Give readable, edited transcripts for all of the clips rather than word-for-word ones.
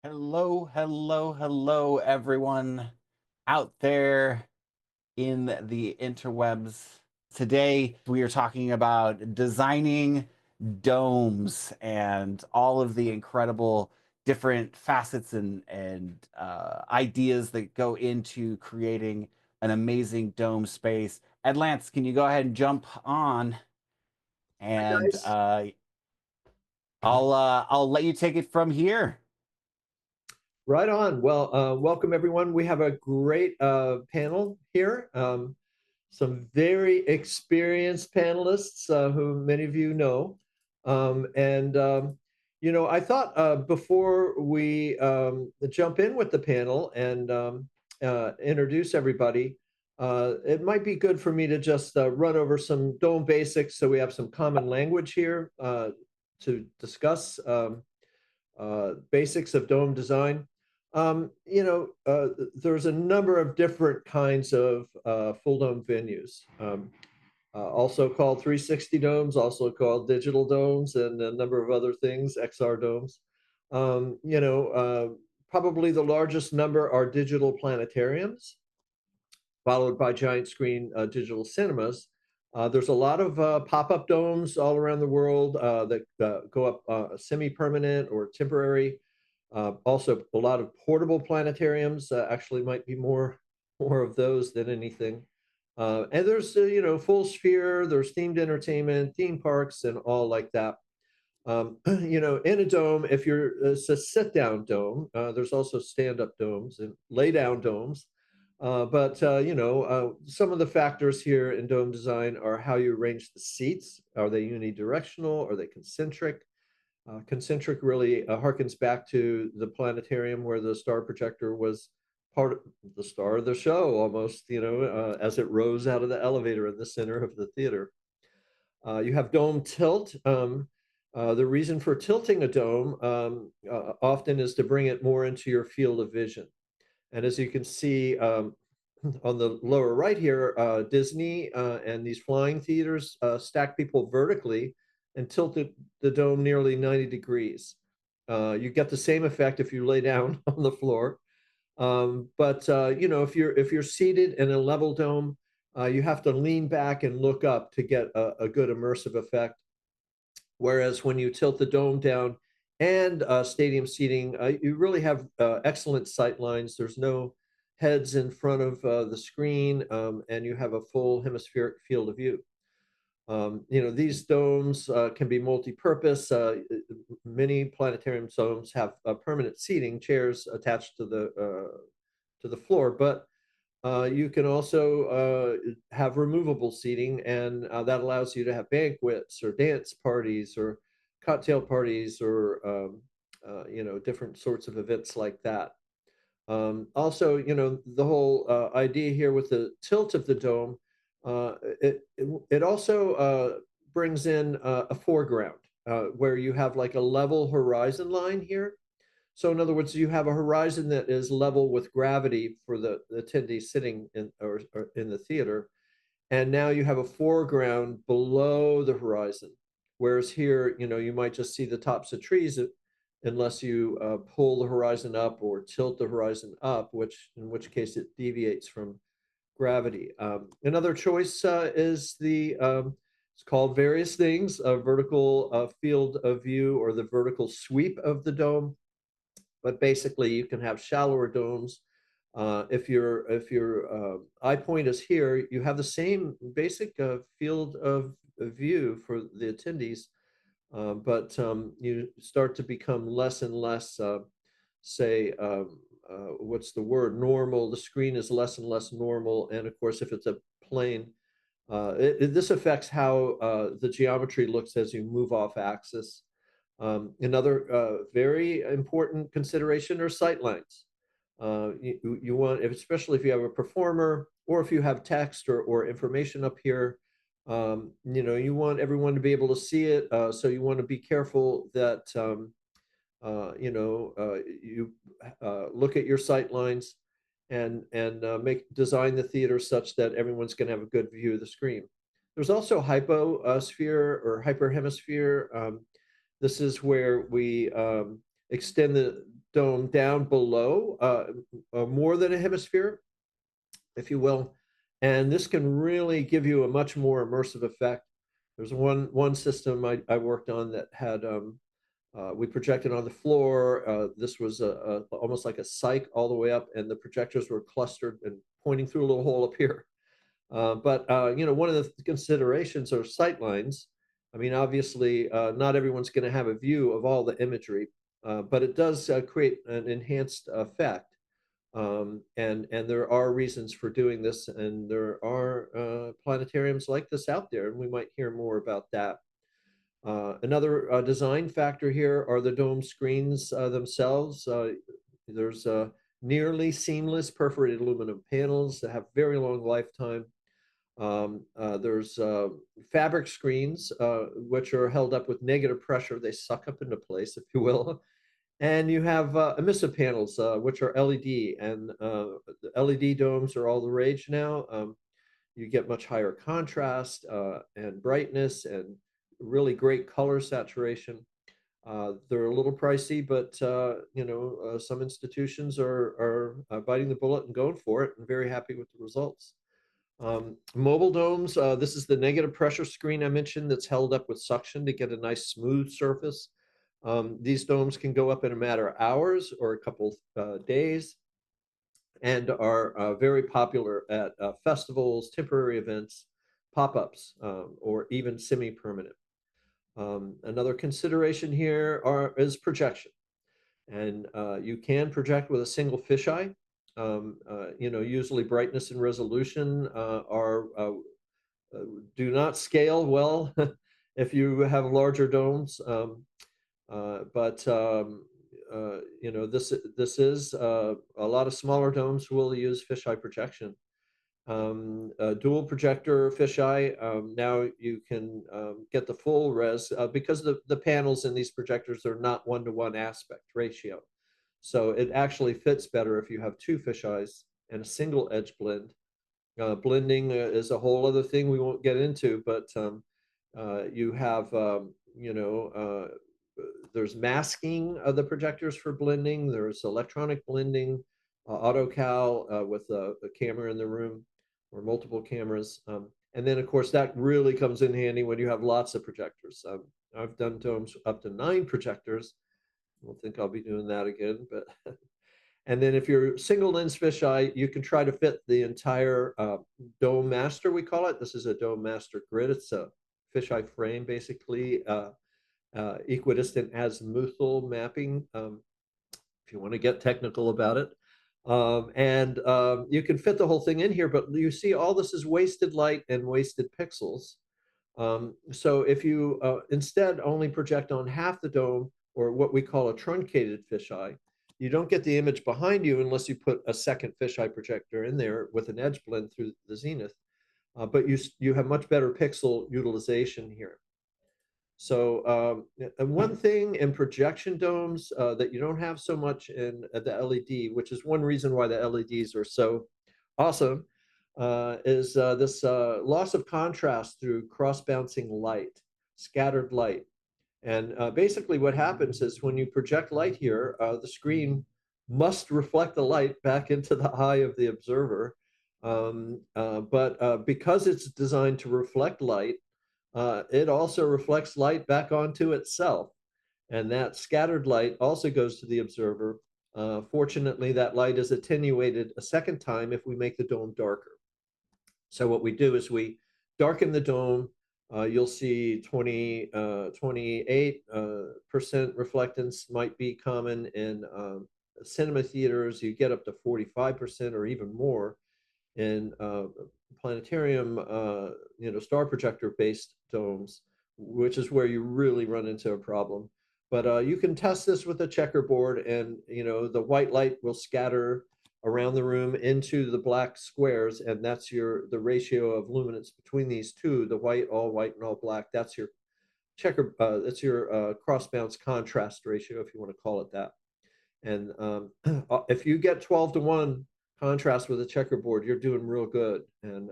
Hello, hello, hello, everyone out there in the interwebs. Today, we are talking about designing domes and all of the incredible different facets and ideas that go into creating an amazing dome space. And Lance, can you go ahead and jump on? Hi And guys. I'll let you take it from here. Right on. Well, welcome everyone. We have a great panel here. Some very experienced panelists who many of you know. I thought before we jump in with the panel and introduce everybody, it might be good for me to just run over some dome basics so we have some common language here to discuss. Basics of dome design. There's a number of different kinds of full dome venues, also called 360 domes, also called digital domes, and a number of other things, XR domes. Probably the largest number are digital planetariums, followed by giant screen digital cinemas. There's a lot of pop-up domes all around the world that go up semi-permanent or temporary. Also, a lot of portable planetariums. Actually, might be more of those than anything. And there's full sphere. There's themed entertainment, theme parks, and all like that. In a dome, if it's a sit-down dome, there's also stand-up domes and lay-down domes. Some of the factors here in dome design are how you arrange the seats. Are they unidirectional? Are they concentric? Concentric really harkens back to the planetarium where the star projector was part of the star of the show almost, as it rose out of the elevator in the center of the theater. You have dome tilt. The reason for tilting a dome often is to bring it more into your field of vision. And as you can see on the lower right here, Disney and these flying theaters stack people vertically and tilted the dome nearly 90 degrees. You get the same effect if you lay down on the floor. If you're seated in a level dome, you have to lean back and look up to get a good immersive effect. Whereas when you tilt the dome down and stadium seating, you really have excellent sight lines. There's no heads in front of the screen, and you have a full hemispheric field of view. These domes can be multi-purpose. Many planetarium domes have permanent seating, chairs attached to the floor, but you can also have removable seating, and that allows you to have banquets or dance parties or cocktail parties or different sorts of events like that. Also, the whole idea here with the tilt of the dome, it also brings in a foreground where you have like a level horizon line here. So in other words, you have a horizon that is level with gravity for the attendees sitting or in the theater. And now you have a foreground below the horizon. Whereas here, you might just see the tops of trees unless you pull the horizon up or tilt the horizon up, in which case it deviates from gravity. Another choice is it's called various things, a vertical field of view or the vertical sweep of the dome. But basically, you can have shallower domes. If your eye point is here, you have the same basic field of view for the attendees, but you start to become less and less, say, what's the word? Normal. The screen is less and less normal, and of course, if it's a plane, this affects how the geometry looks as you move off axis. Another very important consideration are sight lines. You want, especially if you have a performer or if you have text or information up here, you want everyone to be able to see it. So you want to be careful that, you look at your sight lines and design the theater such that everyone's going to have a good view of the screen. There's also hyposphere or hyperhemisphere. This is where we extend dome down below, more than a hemisphere, if you will. And this can really give you a much more immersive effect. There's one system I worked on that had we projected on the floor. This was almost like a cyc all the way up, and the projectors were clustered and pointing through a little hole up here. But one of the considerations are sight lines. I mean, obviously, not everyone's going to have a view of all the imagery, but it does create an enhanced effect. And there are reasons for doing this, and there are planetariums like this out there, and we might hear more about that. Another design factor here are the dome screens themselves. There's nearly seamless perforated aluminum panels that have very long lifetime. There's fabric screens, which are held up with negative pressure. They suck up into place, if you will. And you have emissive panels, which are LED, and the LED domes are all the rage now. You get much higher contrast and brightness and really great color saturation. They're a little pricey, but some institutions are biting the bullet and going for it, and very happy with the results. Mobile domes, this is the negative pressure screen I mentioned that's held up with suction to get a nice smooth surface. These domes can go up in a matter of hours or a couple days, and are very popular at festivals, temporary events, pop-ups, or even semi-permanent. Another consideration here is projection. And you can project with a single fisheye. Usually brightness and resolution do not scale well if you have larger domes. This is a lot of smaller domes will use fisheye projection. Dual projector fisheye. Now you can get the full res because the panels in these projectors are not 1-to-1 aspect ratio. So it actually fits better if you have two fisheyes and a single edge blend. Blending is a whole other thing we won't get into, but you have, there's masking of the projectors for blending. There's electronic blending, AutoCal with a camera in the room or multiple cameras. And then, of course, that really comes in handy when you have lots of projectors. I've done domes up to 9 projectors. I don't think I'll be doing that again, but and then if you're single lens fisheye, you can try to fit the entire dome master, we call it. This is a dome master grid. It's a fisheye frame, basically, equidistant azimuthal mapping, if you want to get technical about it. You can fit the whole thing in here, but you see all this is wasted light and wasted pixels. So if you instead only project on half the dome, or what we call a truncated fisheye, you don't get the image behind you unless you put a second fisheye projector in there with an edge blend through the zenith. But you have much better pixel utilization here. So and one thing in projection domes that you don't have so much in the LED, which is one reason why the LEDs are so awesome, is this loss of contrast through cross-bouncing light, scattered light. And basically what happens is when you project light here, the screen must reflect the light back into the eye of the observer. But because it's designed to reflect light, it also reflects light back onto itself. And that scattered light also goes to the observer. Fortunately, that light is attenuated a second time if we make the dome darker. So what we do is we darken the dome. You'll see 28% reflectance might be common in cinema theaters. You get up to 45% or even more in planetarium, star projector based domes, which is where you really run into a problem. But you can test this with a checkerboard, and the white light will scatter around the room into the black squares, and that's the ratio of luminance between these two, the white and all black. That's your that's your cross bounce contrast ratio, if you want to call it that. And if you get 12-to-1 contrast with a checkerboard, you're doing real good. And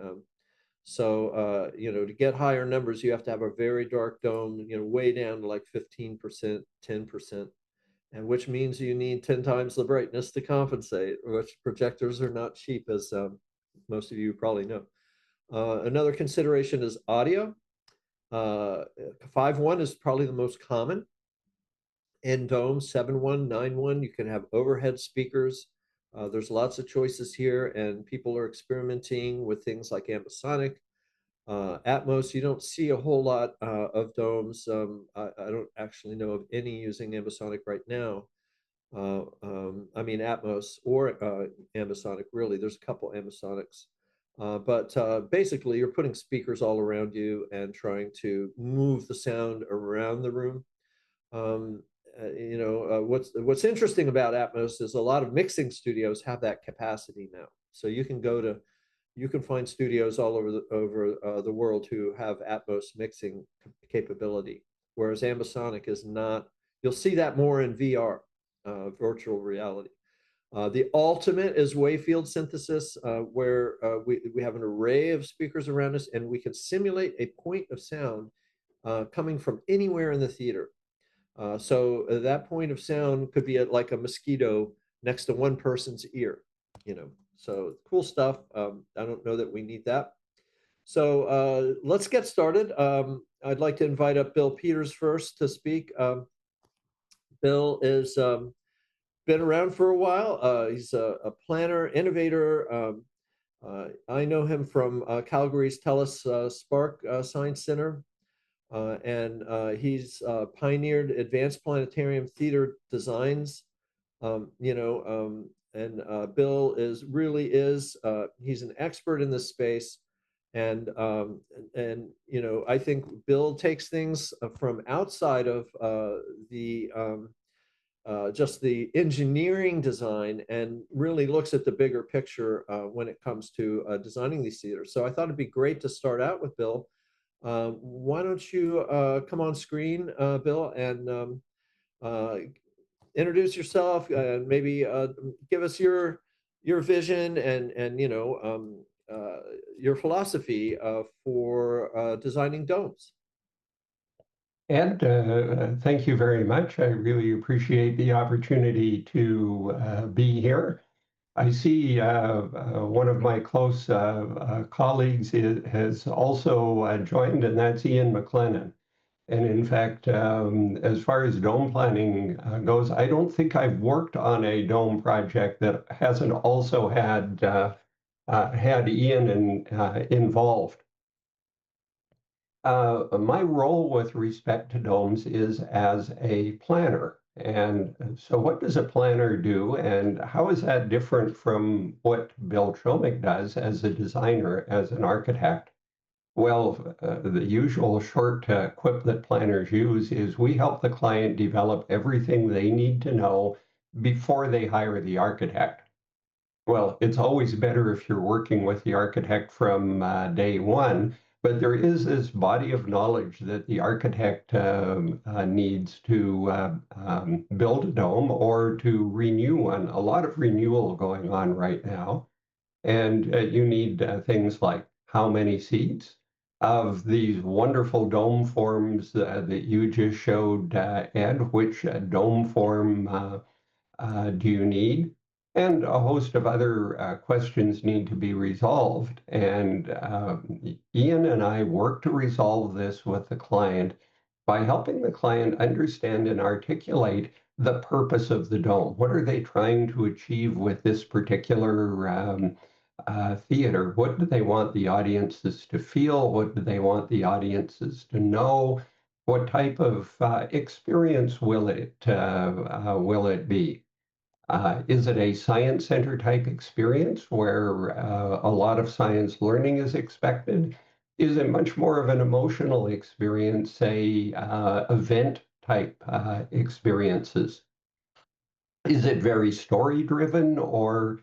to get higher numbers, you have to have a very dark dome, way down to like 15%, 10%. and which means you need 10 times the brightness to compensate, which projectors are not cheap, as most of you probably know. Another consideration is audio. 5.1 is probably the most common in domes. 7.1, 9.1, you can have overhead speakers. There's lots of choices here, and people are experimenting with things like ambisonic. Atmos, you don't see a whole lot of domes. I don't actually know of any using ambisonic right now. I mean, Atmos or ambisonic, really. There's a couple ambisonics. But basically, you're putting speakers all around you and trying to move the sound around the room. What's interesting about Atmos is a lot of mixing studios have that capacity now. So you can find studios all over the world who have Atmos mixing capability, whereas ambisonic is not. You'll see that more in VR, virtual reality. The ultimate is wavefield synthesis, where we have an array of speakers around us, and we can simulate a point of sound coming from anywhere in the theater. So that point of sound could be like a mosquito next to one person's ear, you know. So cool stuff. I don't know that we need that. So let's get started. I'd like to invite up Bill Peters first to speak. Bill is been around for a while. He's a planner, innovator. I know him from Calgary's TELUS Spark Science Center. And he's pioneered advanced planetarium theater designs. And Bill he's an expert in this space. And I think Bill takes things from outside of the just the engineering design and really looks at the bigger picture when it comes to designing these theaters. So I thought it'd be great to start out with Bill. Why don't you come on screen, Bill, and introduce yourself and maybe give us your vision and your philosophy for designing domes. Ed, thank you very much. I really appreciate the opportunity to be here. I see one of my close colleagues has also joined, and that's Ian McLennan. And in fact, as far as dome planning goes, I don't think I've worked on a dome project that hasn't also had Ian involved. My role with respect to domes is as a planner. And so what does a planner do, and how is that different from what Bill Chomick does as a designer, as an architect? Well, the usual short quip that planners use is we help the client develop everything they need to know before they hire the architect. Well, it's always better if you're working with the architect from day one, but there is this body of knowledge that the architect needs to build a dome or to renew one. A lot of renewal going on right now. And you need things like how many seats of these wonderful dome forms that you just showed, Ed, which dome form do you need? And a host of other questions need to be resolved. And Ian and I work to resolve this with the client by helping the client understand and articulate the purpose of the dome. What are they trying to achieve with this particular theater? What do they want the audiences to feel? What do they want the audiences to know? What type of experience will it be? Is it a science center type experience where a lot of science learning is expected? Is it much more of an emotional experience, say event type experiences? Is it very story driven, or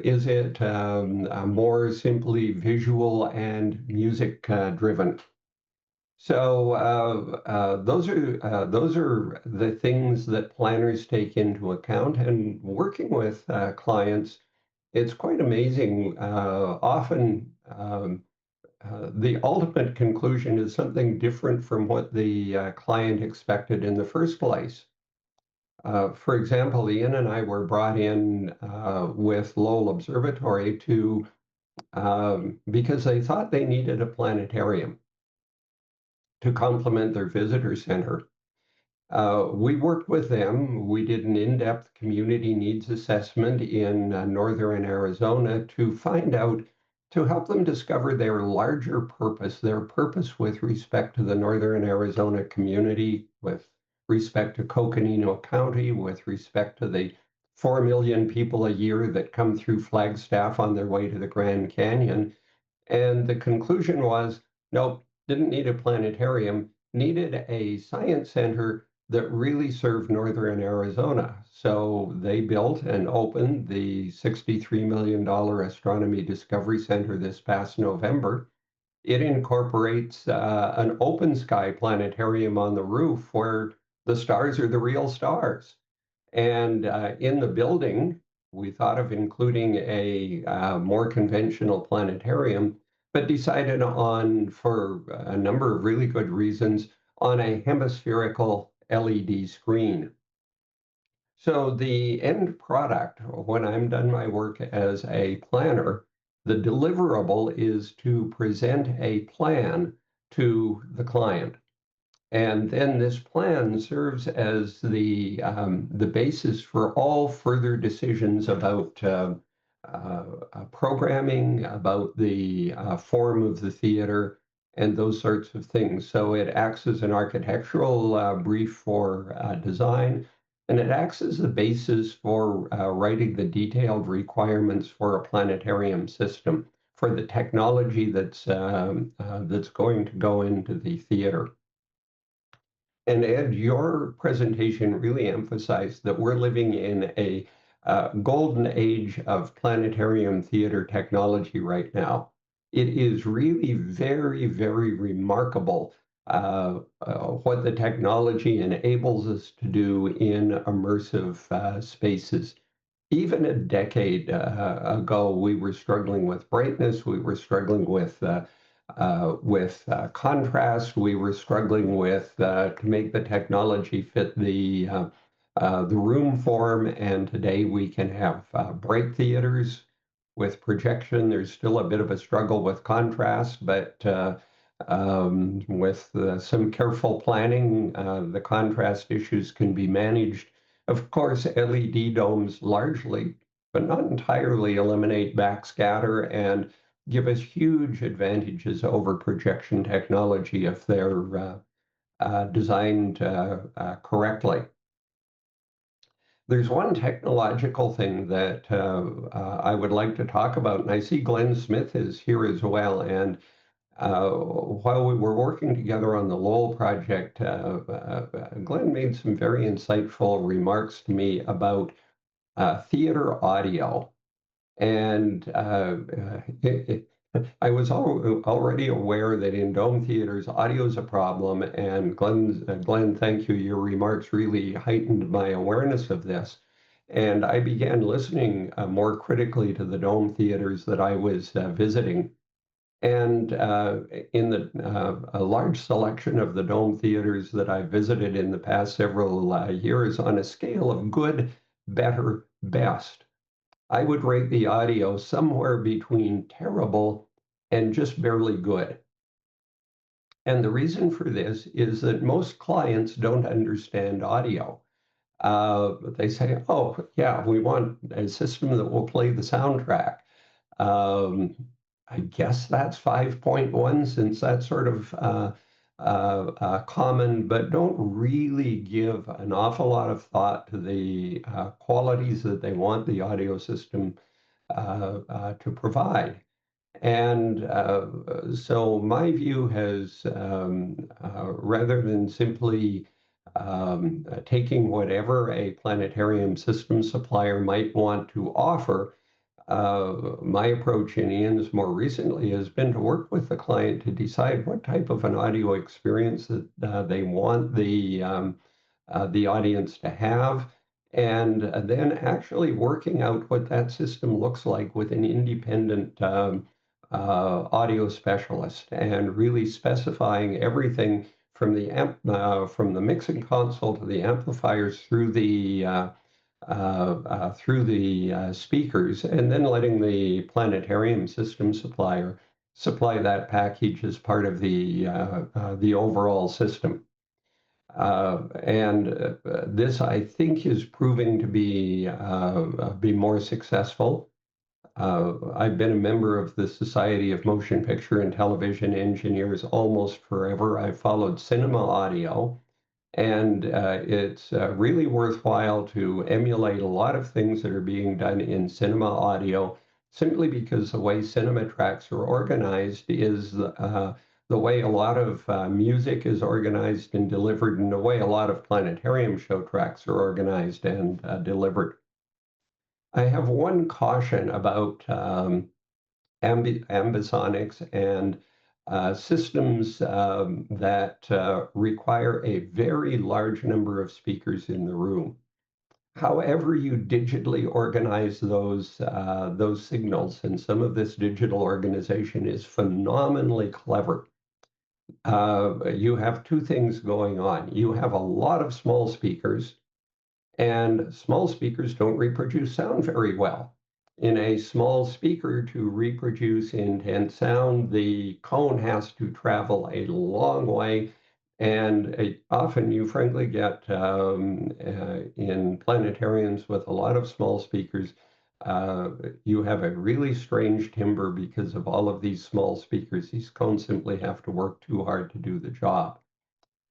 is it more simply visual and music driven? So those are the things that planners take into account. And working with clients, it's quite amazing. Often the ultimate conclusion is something different from what the client expected in the first place. For example, Ian and I were brought in with Lowell Observatory to because they thought they needed a planetarium to complement their visitor center. We worked with them. We did an in-depth community needs assessment in northern Arizona to find out, to help them discover their larger purpose, their purpose with respect to the northern Arizona community, with respect to Coconino County, with respect to the 4 million people a year that come through Flagstaff on their way to the Grand Canyon. And the conclusion was, nope, didn't need a planetarium, needed a science center that really served northern Arizona. So they built and opened the $63 million Astronomy Discovery Center this past November. It incorporates an open sky planetarium on the roof where the stars are the real stars. And in the building, we thought of including a more conventional planetarium, but decided on, for a number of really good reasons, on a hemispherical LED screen. So the end product, when I'm done my work as a planner, the deliverable is to present a plan to the client. And then this plan serves as the basis for all further decisions about programming, about the form of the theater, and those sorts of things. So it acts as an architectural brief for design, and it acts as the basis for writing the detailed requirements for a planetarium system for the technology that's going to go into the theater. And Ed, your presentation really emphasized that we're living in a golden age of planetarium theater technology right now. It is really very, very remarkable what the technology enables us to do in immersive spaces. Even a decade ago, we were struggling with brightness, we were struggling with contrast. We were struggling with to make the technology fit the room form, and today we can have bright theaters with projection. There's still a bit of a struggle with contrast, but with some careful planning, the contrast issues can be managed. Of course, LED domes largely, but not entirely, eliminate backscatter and give us huge advantages over projection technology if they're designed correctly. There's one technological thing that I would like to talk about, and I see Glenn Smith is here as well. And while we were working together on the Lowell project, Glenn made some very insightful remarks to me about theater audio. And I was already aware that in dome theaters, audio is a problem. And Glenn, thank you. Your remarks really heightened my awareness of this. And I began listening more critically to the dome theaters that I was visiting. And in a large selection of the dome theaters that I visited in the past several years, on a scale of good, better, best, I would rate the audio somewhere between terrible and just barely good. And the reason for this is that most clients don't understand audio. They say, oh, yeah, we want a system that will play the soundtrack. I guess that's 5.1, since that's sort of common, but don't really give an awful lot of thought to the qualities that they want the audio system to provide. And so my view has, rather than simply taking whatever a planetarium system supplier might want to offer, my approach in Ian's more recently has been to work with the client to decide what type of an audio experience that they want the audience to have, and then actually working out what that system looks like with an independent audio specialist, and really specifying everything from the mixing console to the amplifiers through the speakers, and then letting the Planetarium system supplier supply that package as part of the overall system. And this, I think, is proving to be more successful. I've been a member of the Society of Motion Picture and Television Engineers almost forever. I followed cinema audio, and it's really worthwhile to emulate a lot of things that are being done in cinema audio, simply because the way cinema tracks are organized is the way a lot of music is organized and delivered, and the way a lot of planetarium show tracks are organized and delivered. I have one caution about ambisonics and systems that require a very large number of speakers in the room. However you digitally organize those signals, and some of this digital organization is phenomenally clever. You have two things going on. You have a lot of small speakers, and small speakers don't reproduce sound very well. In a small speaker, to reproduce intense sound, the cone has to travel a long way. And often you frankly get in planetariums with a lot of small speakers, you have a really strange timbre because of all of these small speakers. These cones simply have to work too hard to do the job.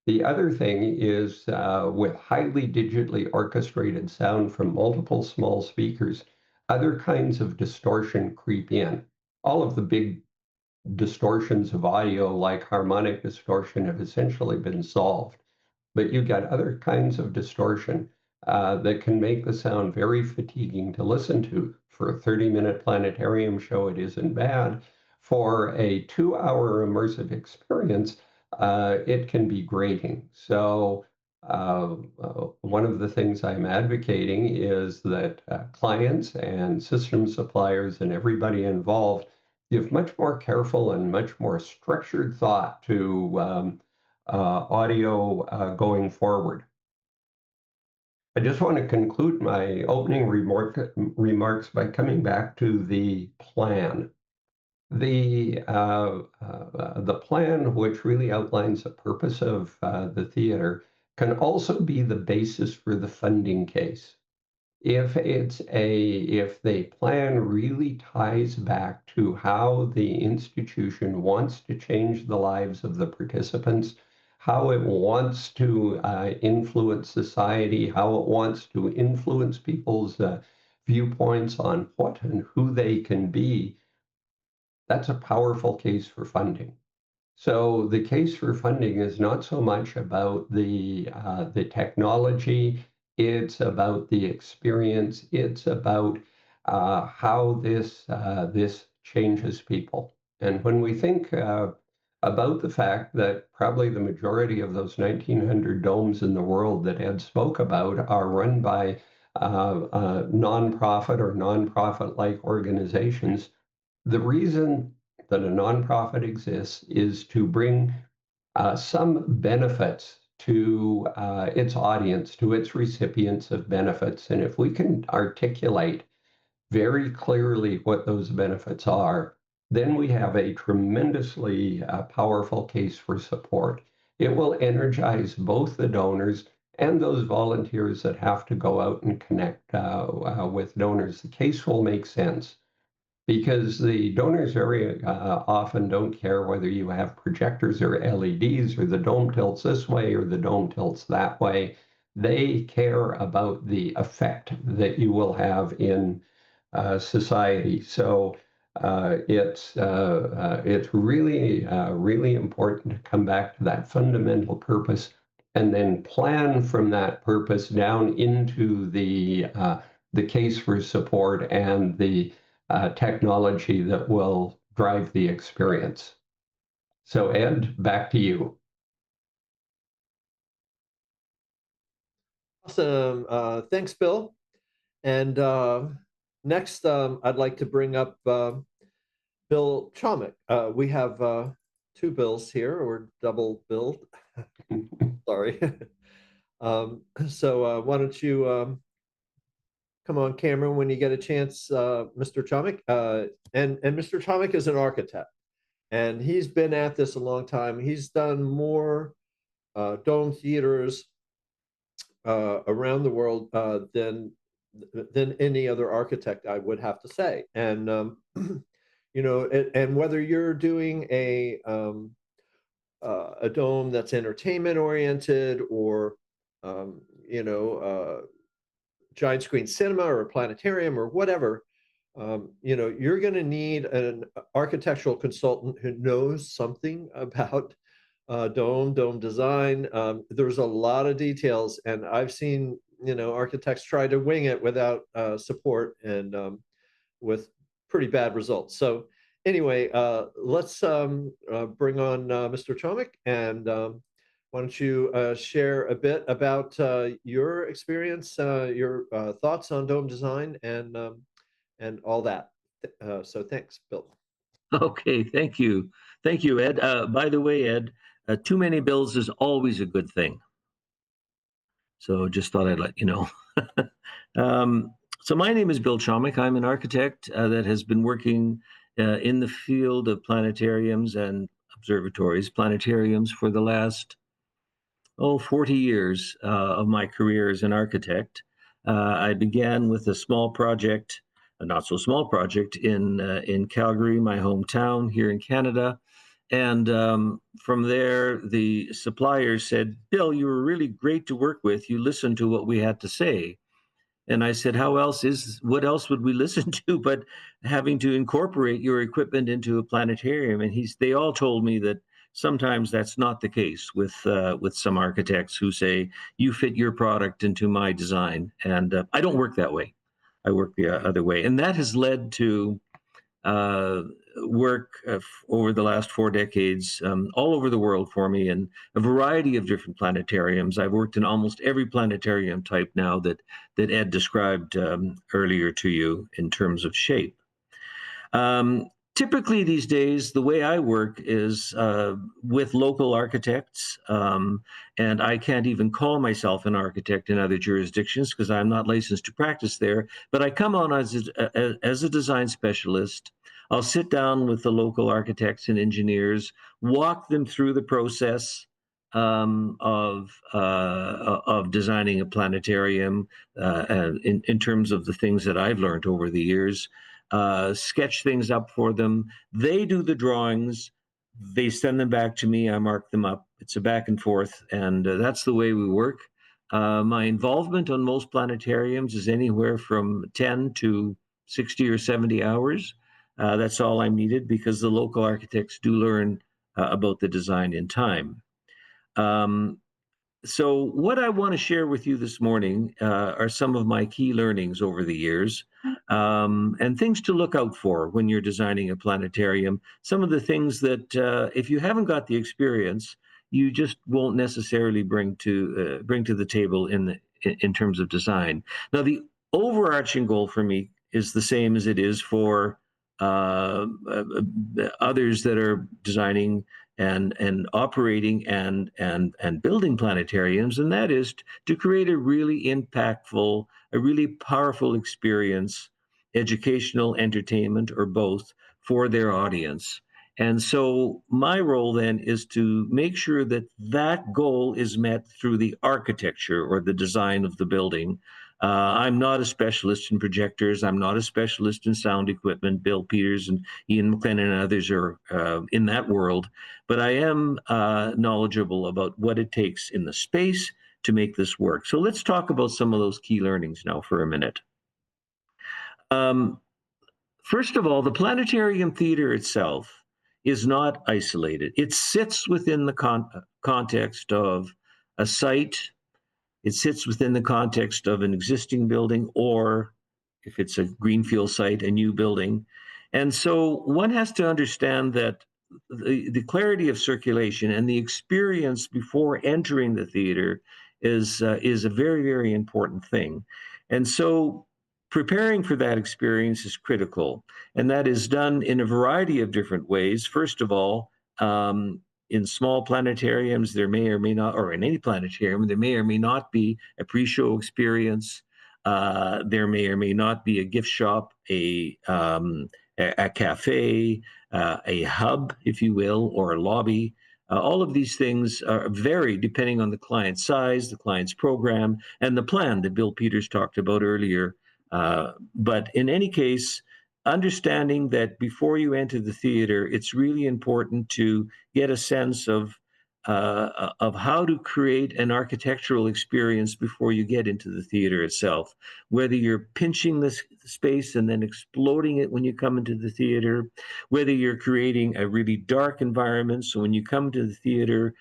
The other thing is with highly digitally orchestrated sound from multiple small speakers, other kinds of distortion creep in. All of the big distortions of audio, like harmonic distortion, have essentially been solved. But you get other kinds of distortion that can make the sound very fatiguing to listen to. For a 30-minute planetarium show, it isn't bad. For a 2-hour immersive experience, it can be grating. So one of the things I'm advocating is that clients and system suppliers and everybody involved give much more careful and much more structured thought to audio going forward. I just want to conclude my opening remarks by coming back to the plan. The plan, which really outlines the purpose of the theater, can also be the basis for the funding case. If the plan really ties back to how the institution wants to change the lives of the participants, how it wants to influence society, how it wants to influence people's viewpoints on what and who they can be, that's a powerful case for funding. So the case for funding is not so much about the technology, it's about the experience, it's about how this changes people. And when we think about the fact that probably the majority of those 1,900 domes in the world that Ed spoke about are run by nonprofit or nonprofit-like organizations, the reason that a nonprofit exists is to bring some benefits to its audience, to its recipients of benefits. And if we can articulate very clearly what those benefits are, then we have a tremendously powerful case for support. It will energize both the donors and those volunteers that have to go out and connect with donors. The case will make sense, because the donors very often don't care whether you have projectors or LEDs, or the dome tilts this way or the dome tilts that way. They care about the effect that you will have in society. So it's really, really important to come back to that fundamental purpose and then plan from that purpose down into the case for support and the technology that will drive the experience. So Ed, back to you. Awesome. Thanks, Bill. And next, I'd like to bring up Bill Chomick. We have two Bills here, or double billed. Sorry. So why don't you come on camera when you get a chance, Mr. Chomik? And Mr. Chomik is an architect, and he's been at this a long time. He's done more dome theaters around the world than any other architect, I would have to say. And and whether you're doing a dome that's entertainment oriented, or um, you know uh, giant screen cinema or a planetarium or whatever, you're going to need an architectural consultant who knows something about dome design. There's a lot of details, and I've seen architects try to wing it without support, and with pretty bad results. So anyway, let's bring on Mr. Chomik, and why don't you share a bit about your experience, your thoughts on dome design, and all that. So thanks, Bill. Okay, thank you. Thank you, Ed. By the way, Ed, too many bills is always a good thing. So just thought I'd let you know. So my name is Bill Chomik. I'm an architect that has been working in the field of planetariums and observatories, planetariums, for the last 40 years of my career as an architect. I began with a small project, a not so small project, in Calgary, my hometown here in Canada. And from there, the suppliers said, "Bill, you were really great to work with. You listened to what we had to say." And I said, what else would we listen to but having to incorporate your equipment into a planetarium? And they all told me that sometimes that's not the case with some architects who say, you fit your product into my design. And I don't work that way. I work the other way. And that has led to work over the last 4 decades all over the world for me in a variety of different planetariums. I've worked in almost every planetarium type now that Ed described earlier to you in terms of shape. Typically these days, the way I work is with local architects, and I can't even call myself an architect in other jurisdictions because I'm not licensed to practice there, but I come on as a design specialist. I'll sit down with the local architects and engineers, walk them through the process of designing a planetarium in terms of the things that I've learned over the years. Sketch things up for them. They do the drawings. They send them back to me. I mark them up. It's a back and forth, and that's the way we work. My involvement on most planetariums is anywhere from 10 to 60 or 70 hours. That's all I'm needed because the local architects do learn about the design in time. So what I want to share with you this morning are some of my key learnings over the years, and things to look out for when you're designing a planetarium. Some of the things that, if you haven't got the experience, you just won't necessarily bring to the table in terms of design. Now, the overarching goal for me is the same as it is for others that are designing and operating and building planetariums, and that is to create a really impactful, a really powerful experience, educational, entertainment, or both, for their audience. And so my role then is to make sure that that goal is met through the architecture or the design of the building. I'm not a specialist in projectors. I'm not a specialist in sound equipment. Bill Peters and Ian McLennan and others are in that world. But I am knowledgeable about what it takes in the space to make this work. So let's talk about some of those key learnings now for a minute. First of all, the planetarium theater itself is not isolated. It sits within the context of a site. It sits within the context of an existing building, or if it's a greenfield site, a new building. And so one has to understand that the clarity of circulation and the experience before entering the theater is a very, very important thing. And so preparing for that experience is critical. And that is done in a variety of different ways. First of all, in small planetariums, there may or may not, or in any planetarium, there may or may not be a pre-show experience. There may or may not be a gift shop, a cafe, a hub, if you will, or a lobby. All of these things vary depending on the client's size, the client's program, and the plan that Bill Peters talked about earlier. But in any case, understanding that before you enter the theater, it's really important to get a sense of how to create an architectural experience before you get into the theater itself. Whether you're pinching the space and then exploding it when you come into the theater, whether you're creating a really dark environment, so when you come to the theater,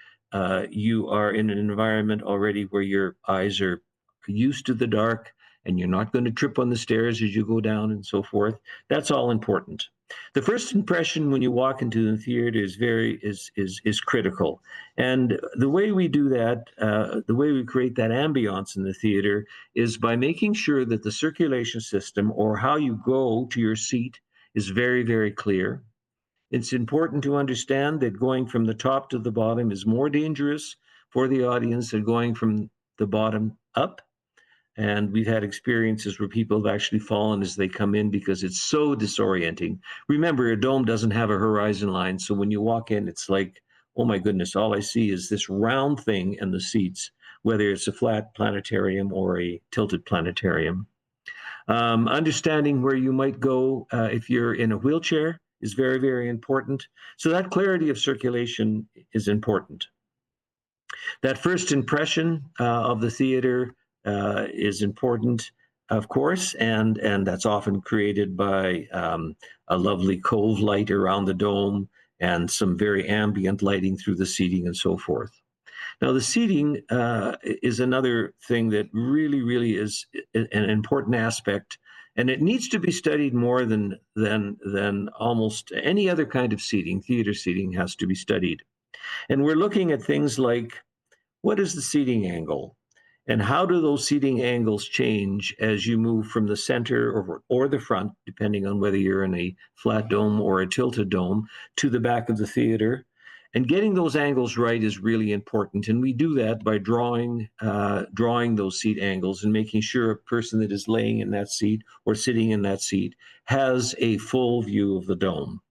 you are in an environment already where your eyes are used to the dark, and you're not going to trip on the stairs as you go down and so forth. That's all important. The first impression when you walk into the theater is critical. And the way we do that, the way we create that ambiance in the theater is by making sure that the circulation system, or how you go to your seat, is very, very clear. It's important to understand that going from the top to the bottom is more dangerous for the audience than going from the bottom up. And we've had experiences where people have actually fallen as they come in because it's so disorienting. Remember, a dome doesn't have a horizon line. So when you walk in, it's like, oh my goodness, all I see is this round thing and the seats, whether it's a flat planetarium or a tilted planetarium. Understanding where you might go if you're in a wheelchair is very, very important. So that clarity of circulation is important. That first impression of the theater is important, of course, and that's often created by a lovely cove light around the dome and some very ambient lighting through the seating and so forth. Now, the seating is another thing that really, really is an important aspect, and it needs to be studied more than almost any other kind of seating. Theater seating has to be studied. And we're looking at things like, what is the seating angle? And how do those seating angles change as you move from the center or the front, depending on whether you're in a flat dome or a tilted dome, to the back of the theater? And getting those angles right is really important. And we do that by drawing those seat angles and making sure a person that is laying in that seat or sitting in that seat has a full view of the dome.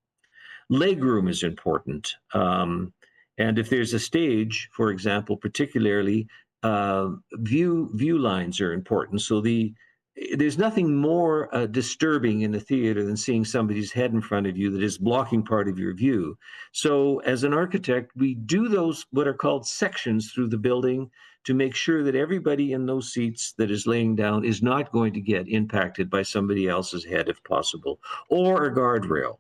Legroom is important. And if there's a stage, for example, particularly, view lines are important. So there's nothing more disturbing in the theater than seeing somebody's head in front of you that is blocking part of your view. So as an architect, we do those what are called sections through the building to make sure that everybody in those seats that is laying down is not going to get impacted by somebody else's head if possible, or a guardrail.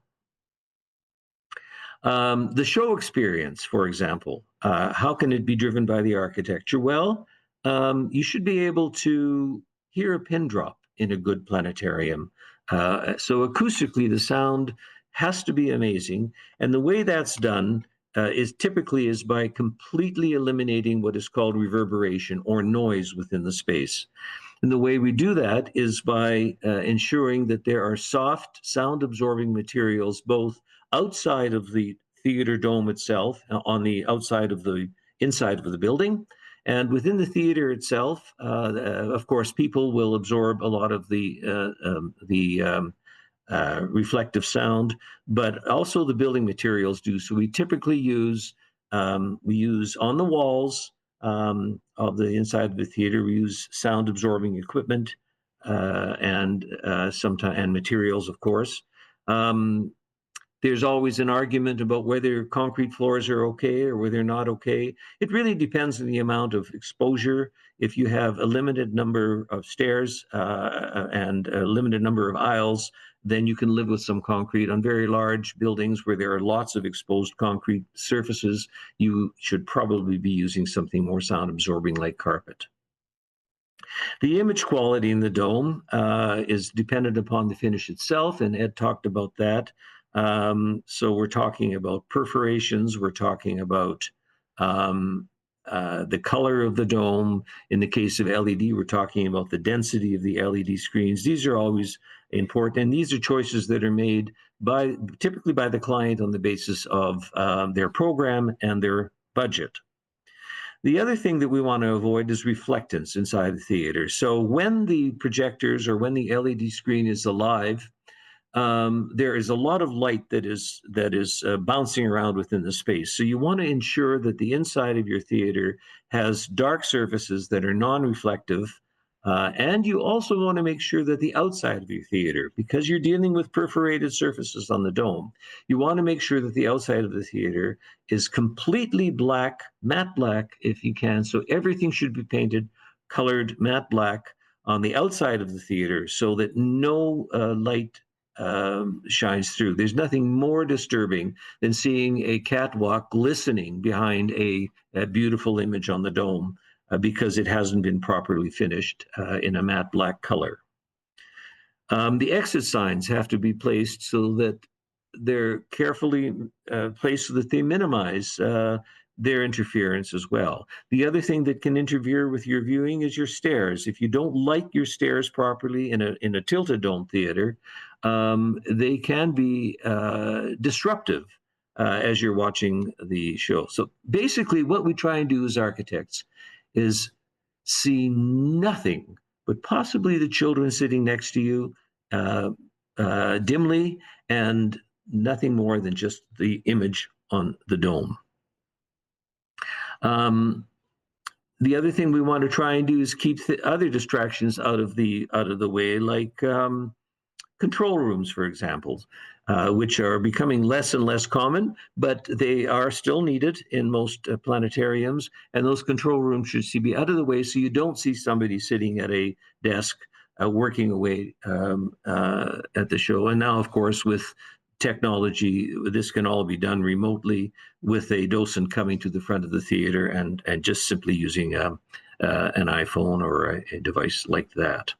The show experience, for example, how can it be driven by the architecture? Well, you should be able to hear a pin drop in a good planetarium. So acoustically, the sound has to be amazing. And the way that's done is typically by completely eliminating what is called reverberation or noise within the space. And the way we do that is by ensuring that there are soft sound-absorbing materials both outside of the theater dome itself, on the outside of the inside of the building, and within the theater itself. Of course, people will absorb a lot of the reflective sound, but also the building materials do. So we typically use on the walls of the inside of the theater, we use sound absorbing equipment and materials, of course. There's always an argument about whether concrete floors are okay or whether they're not okay. It really depends on the amount of exposure. If you have a limited number of stairs and a limited number of aisles, then you can live with some concrete. On very large buildings where there are lots of exposed concrete surfaces, you should probably be using something more sound absorbing like carpet. The image quality in the dome is dependent upon the finish itself, and Ed talked about that. So we're talking about perforations, we're talking about the color of the dome. In the case of LED, we're talking about the density of the LED screens. These are always important, and these are choices that are made typically by the client on the basis of their program and their budget. The other thing that we want to avoid is reflectance inside the theater. So when the projectors or when the LED screen is alive, there is a lot of light that is bouncing around within the space. So you want to ensure that the inside of your theater has dark surfaces that are non-reflective. And you also want to make sure that the outside of your theater, because you're dealing with perforated surfaces on the dome, you want to make sure that the outside of the theater is completely black, matte black if you can. So everything should be painted colored matte black on the outside of the theater so that no light shines through. There's nothing more disturbing than seeing a catwalk glistening behind a beautiful image on the dome because it hasn't been properly finished in a matte black color. The exit signs have to be placed so that they're carefully placed so that they minimize their interference as well. The other thing that can interfere with your viewing is your stairs. If you don't light your stairs properly in a tilted dome theater, they can be disruptive as you're watching the show. So basically what we try and do as architects is see nothing but possibly the children sitting next to you dimly, and nothing more than just the image on the dome. The other thing we want to try and do is keep the other distractions out of the way, like control rooms, for example, which are becoming less and less common, but they are still needed in most planetariums. And those control rooms should be out of the way so you don't see somebody sitting at a desk working away at the show. And now, of course, with technology, this can all be done remotely with a docent coming to the front of the theater and just simply using an iPhone or a device like that.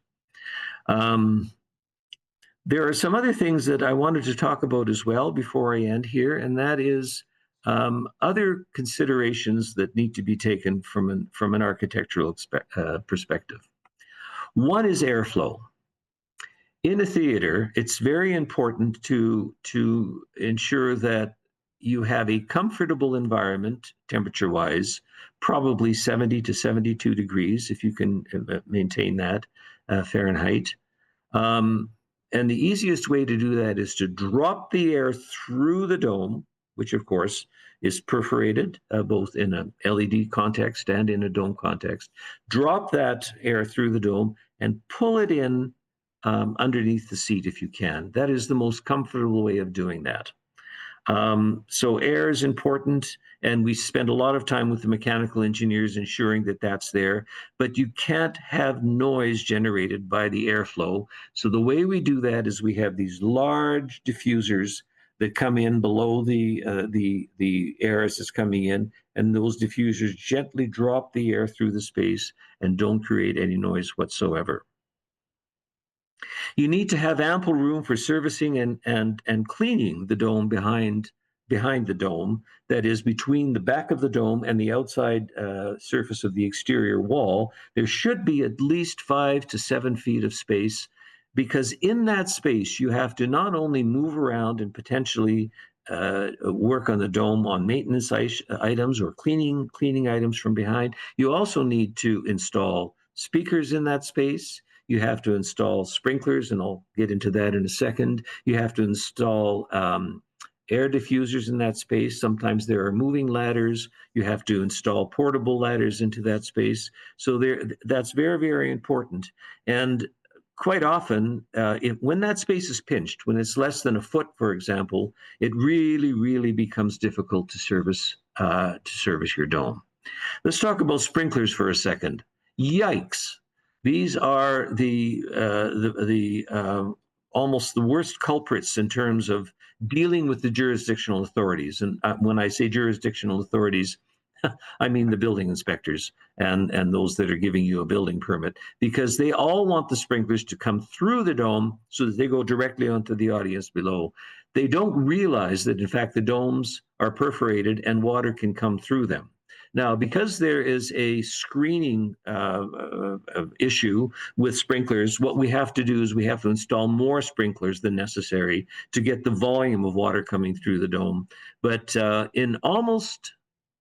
There are some other things that I wanted to talk about as well before I end here, and that is other considerations that need to be taken from an architectural perspective. One is airflow. In a theater, it's very important to ensure that you have a comfortable environment, temperature-wise, probably 70 to 72 degrees, if you can maintain that Fahrenheit. And the easiest way to do that is to drop the air through the dome, which of course is perforated, both in a LED context and in a dome context. Drop that air through the dome and pull it in underneath the seat if you can. That is the most comfortable way of doing that. So air is important, and we spend a lot of time with the mechanical engineers ensuring that that's there, but you can't have noise generated by the airflow. So the way we do that is we have these large diffusers that come in below the air as it's coming in, and those diffusers gently drop the air through the space and don't create any noise whatsoever. You need to have ample room for servicing and cleaning the dome behind the dome, that is between the back of the dome and the outside surface of the exterior wall. There should be at least 5 to 7 feet of space, because in that space you have to not only move around and potentially work on the dome on maintenance items or cleaning items from behind. You also need to install speakers in that space. You have to install sprinklers, and I'll get into that in a second. You have to install air diffusers in that space. Sometimes there are moving ladders. You have to install portable ladders into that space. So that's very, very important. And quite often, when that space is pinched, when it's less than a foot, for example, it really, really becomes difficult to service your dome. Let's talk about sprinklers for a second. Yikes. These are almost the worst culprits in terms of dealing with the jurisdictional authorities. And when I say jurisdictional authorities, I mean the building inspectors and those that are giving you a building permit, because they all want the sprinklers to come through the dome so that they go directly onto the audience below. They don't realize that, in fact, the domes are perforated and water can come through them. Now, because there is a screening issue with sprinklers, what we have to do is we have to install more sprinklers than necessary to get the volume of water coming through the dome. But in almost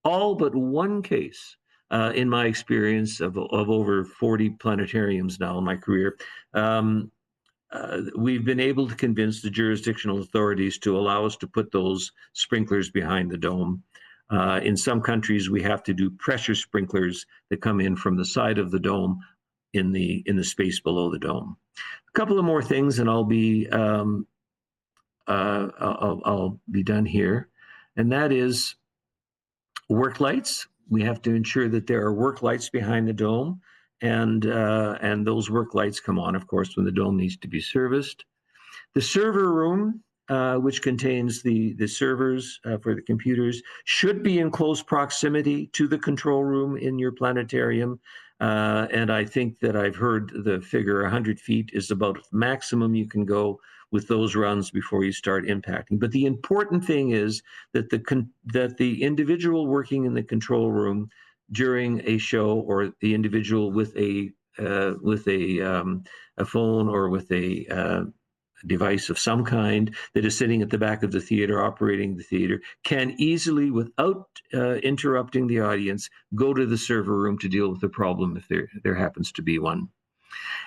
all but one case, in my experience of over 40 planetariums now in my career, we've been able to convince the jurisdictional authorities to allow us to put those sprinklers behind the dome. In some countries, we have to do pressure sprinklers that come in from the side of the dome in the space below the dome. A couple of more things, and I'll be done here, and that is work lights. We have to ensure that there are work lights behind the dome, and those work lights come on, of course, when the dome needs to be serviced. The server room, which contains the servers for the computers, should be in close proximity to the control room in your planetarium. And I think that I've heard the figure 100 feet is about maximum you can go with those runs before you start impacting. But the important thing is that the individual working in the control room during a show, or the individual with a phone or with a device of some kind that is sitting at the back of the theater, operating the theater, can easily, without interrupting the audience, go to the server room to deal with the problem if there happens to be one.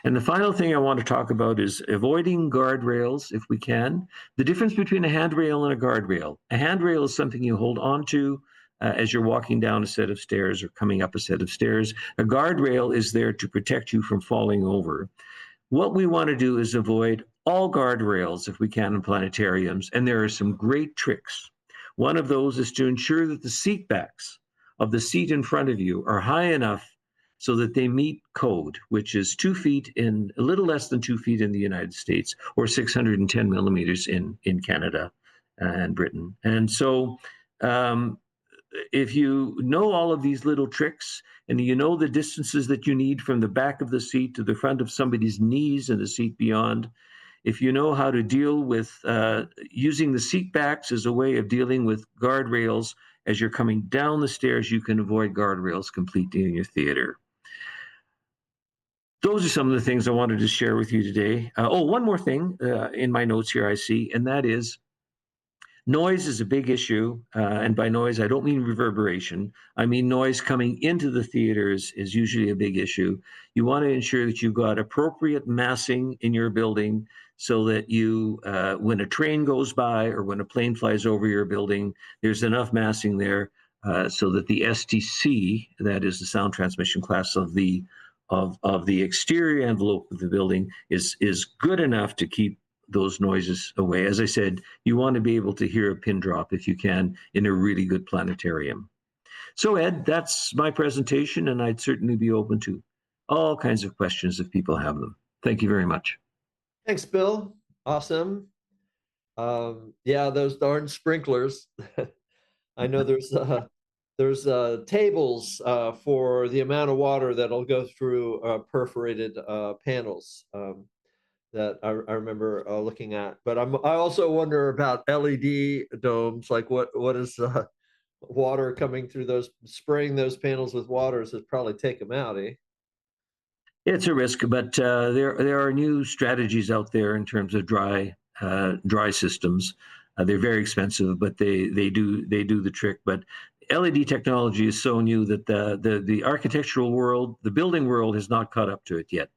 And the final thing I want to talk about is avoiding guardrails if we can. The difference between a handrail and a guardrail. A handrail is something you hold onto as you're walking down a set of stairs or coming up a set of stairs. A guardrail is there to protect you from falling over. What we want to do is avoid all guardrails if we can in planetariums, and there are some great tricks. One of those is to ensure that the seat backs of the seat in front of you are high enough so that they meet code, which is 2 feet in, a little less than 2 feet in the United States, or 610 millimeters in Canada and Britain. And so if you know all of these little tricks, and you know the distances that you need from the back of the seat to the front of somebody's knees and the seat beyond, if you know how to deal with using the seat backs as a way of dealing with guardrails as you're coming down the stairs, you can avoid guardrails completely in your theater. Those are some of the things I wanted to share with you today. One more thing in my notes here I see, and that is noise is a big issue. And by noise, I don't mean reverberation. I mean noise coming into the theaters is usually a big issue. You want to ensure that you've got appropriate massing in your building so that you, when a train goes by or when a plane flies over your building, there's enough massing there so that the STC, that is the sound transmission class of the exterior envelope of the building, is good enough to keep those noises away. As I said, you want to be able to hear a pin drop if you can in a really good planetarium. So Ed, that's my presentation, and I'd certainly be open to all kinds of questions if people have them. Thank you very much. Thanks, Bill. Awesome. Yeah, those darn sprinklers. I know there's tables for the amount of water that'll go through perforated panels that I remember looking at. But I also wonder about LED domes. Like what is water coming through those, spraying those panels with water is probably take them out, eh? It's a risk, but there are new strategies out there in terms of dry systems. They're very expensive, but they do the trick. But LED technology is so new that the architectural world, the building world, has not caught up to it yet,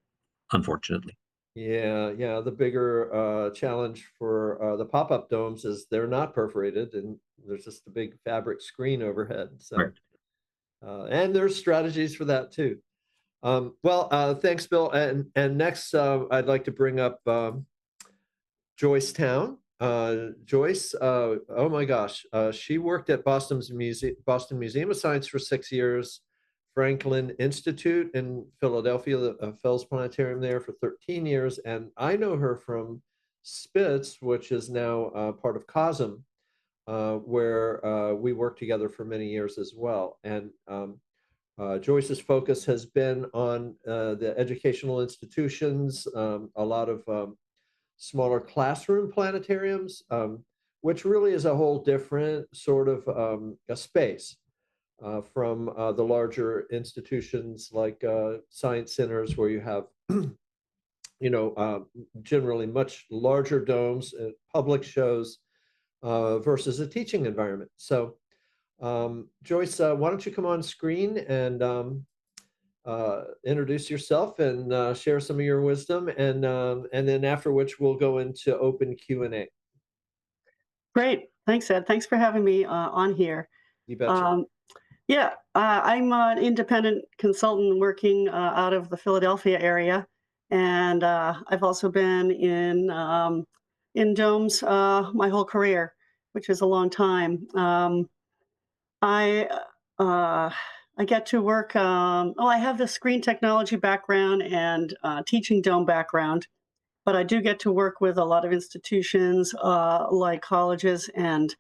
unfortunately. Yeah. The bigger challenge for the pop-up domes is they're not perforated, and there's just a big fabric screen overhead. So, Correct. And there's strategies for that too. Thanks, Bill. And next, I'd like to bring up Joyce Town. Joyce, oh my gosh, she worked at Boston Museum of Science for 6 years, Franklin Institute in Philadelphia, the Fells Planetarium there for 13 years, and I know her from Spitz, which is now part of COSM, where we worked together for many years as well. And Joyce's focus has been on the educational institutions, a lot of smaller classroom planetariums, which really is a whole different sort of a space. from the larger institutions like science centers where you have, generally much larger domes, public shows versus a teaching environment. So Joyce, why don't you come on screen and introduce yourself and share some of your wisdom, and then after which we'll go into open Q&A. Great. Thanks, Ed. Thanks for having me on here. You betcha. I'm an independent consultant working out of the Philadelphia area, and I've also been in domes my whole career, which is a long time. I I get to work. I have the screen technology background and teaching dome background, but I do get to work with a lot of institutions like colleges and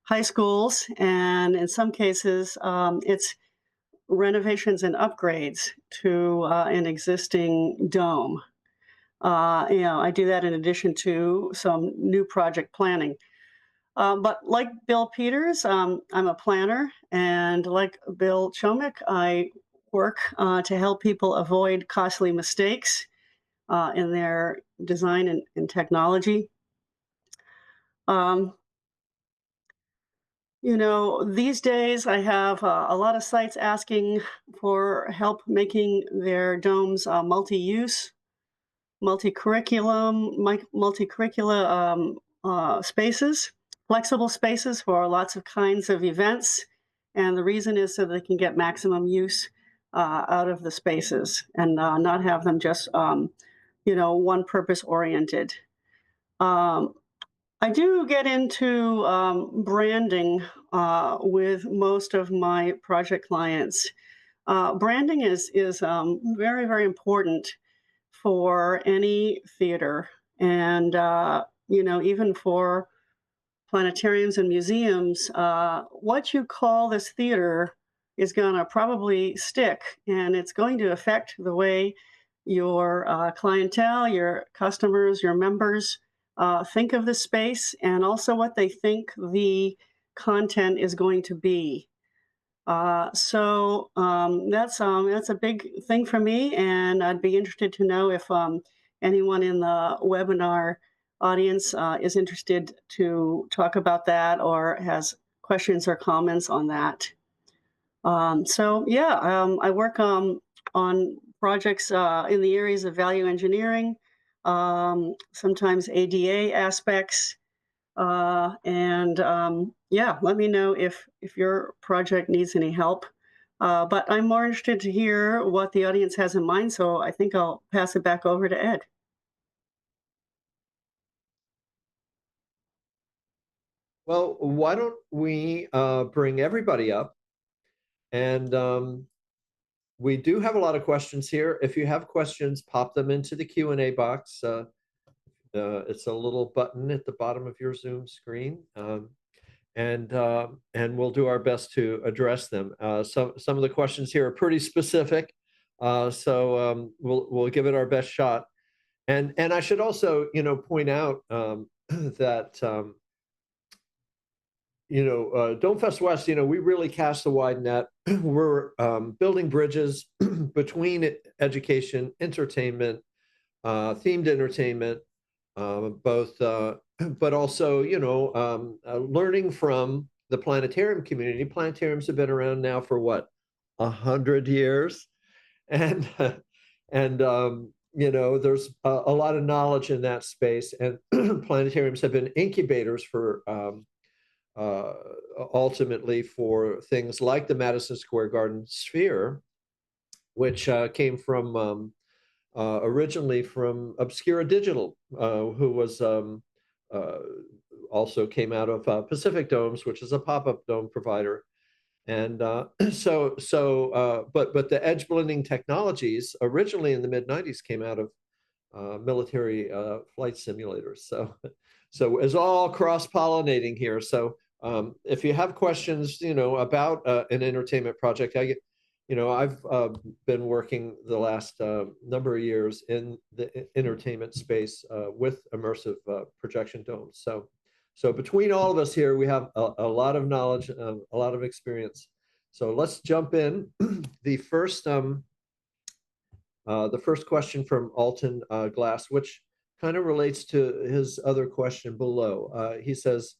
high schools, and in some cases, it's renovations and upgrades to an existing dome. I do that in addition to some new project planning. But like Bill Peters, I'm a planner, and like Bill Chomick, I work to help people avoid costly mistakes in their design and technology. These days I have a lot of sites asking for help making their domes multi-use, multi-curricula spaces, flexible spaces for lots of kinds of events. And the reason is so they can get maximum use out of the spaces and not have them just, one purpose oriented. I do get into branding with most of my project clients. Branding is very, very important for any theater, and even for planetariums and museums. What you call this theater is going to probably stick, and it's going to affect the way your clientele, your customers, your members think of the space, and also what they think the content is going to be. That's a big thing for me, and I'd be interested to know if anyone in the webinar audience is interested to talk about that or has questions or comments on that. I work on projects in the areas of value engineering, sometimes ADA aspects, let me know if your project needs any help. But I'm more interested to hear what the audience has in mind, so I think I'll pass it back over to Ed. Well, why don't we bring everybody up? And we do have a lot of questions here. If you have questions, pop them into the Q&A box. It's a little button at the bottom of your Zoom screen, and we'll do our best to address them. Some of the questions here are pretty specific, so we'll give it our best shot. And I should also, point out that DomeFest West, we really cast a wide net. We're building bridges between education, entertainment, themed entertainment, both, but also, learning from the planetarium community. Planetariums have been around now for what, 100 years, and there's a lot of knowledge in that space, and planetariums have been incubators for ultimately for things like the Madison Square Garden Sphere, which came from originally from Obscura Digital, who was also came out of Pacific Domes, which is a pop-up dome provider. And but the edge blending technologies originally in the mid-90s came out of military flight simulators. So it's all cross-pollinating here. So if you have questions, about an entertainment project, I've been working the last number of years in the entertainment space with immersive projection domes. So between all of us here, we have a lot of knowledge, a lot of experience. So let's jump in. The first question from Alton Glass, which kind of relates to his other question below. He says,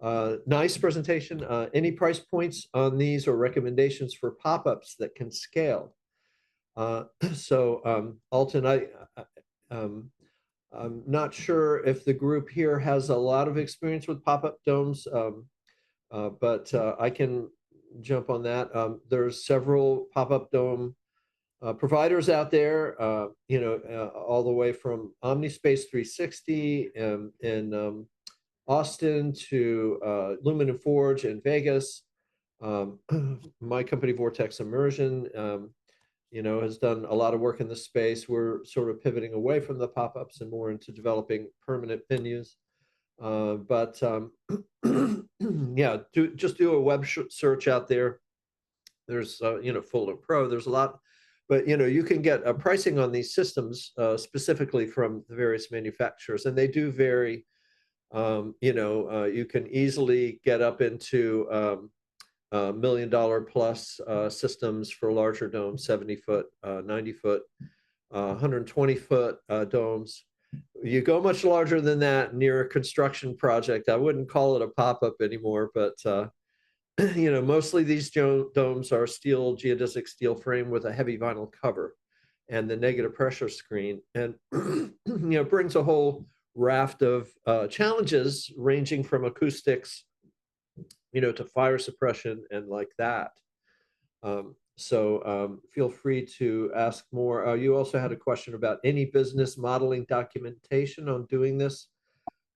nice presentation. Any price points on these or recommendations for pop-ups that can scale? Alton, I'm not sure if the group here has a lot of experience with pop-up domes, but I can jump on that. There's several pop-up dome providers out there, all the way from OmniSpace 360 in Austin to Lumen and Forge in Vegas. My company, Vortex Immersion, has done a lot of work in this space. We're sort of pivoting away from the pop-ups and more into developing permanent venues. Yeah, just do a web search out there. There's, Fulldome Pro, there's a lot, but, you can get a pricing on these systems specifically from the various manufacturers, and they do vary. You can easily get up into $1 million plus systems for larger domes, 70-foot, 90-foot, 120-foot domes. You go much larger than that near a construction project. I wouldn't call it a pop-up anymore, but mostly these domes are steel, geodesic steel frame with a heavy vinyl cover and the negative pressure screen, and brings a whole raft of challenges ranging from acoustics, to fire suppression and like that. Feel free to ask more. You also had a question about any business modeling documentation on doing this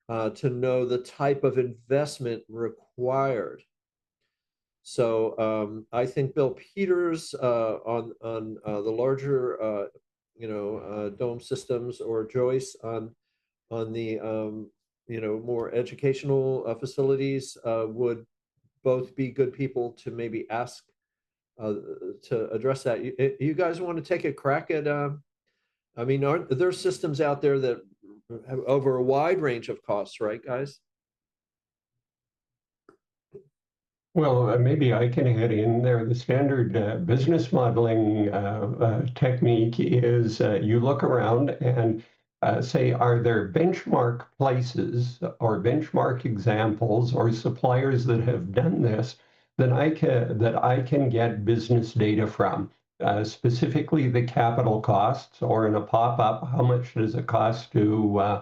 to know the type of investment required. So I think Bill Peters on the larger dome systems, or Joyce on the more educational facilities would both be good people to maybe ask to address that. You guys want to take a crack at? Aren't there systems out there that have over a wide range of costs, right, guys? Well, maybe I can head in there. The standard business modeling technique is you look around and say, are there benchmark places or benchmark examples or suppliers that have done this that I can get business data from? Specifically the capital costs, or in a pop-up, how much does it cost to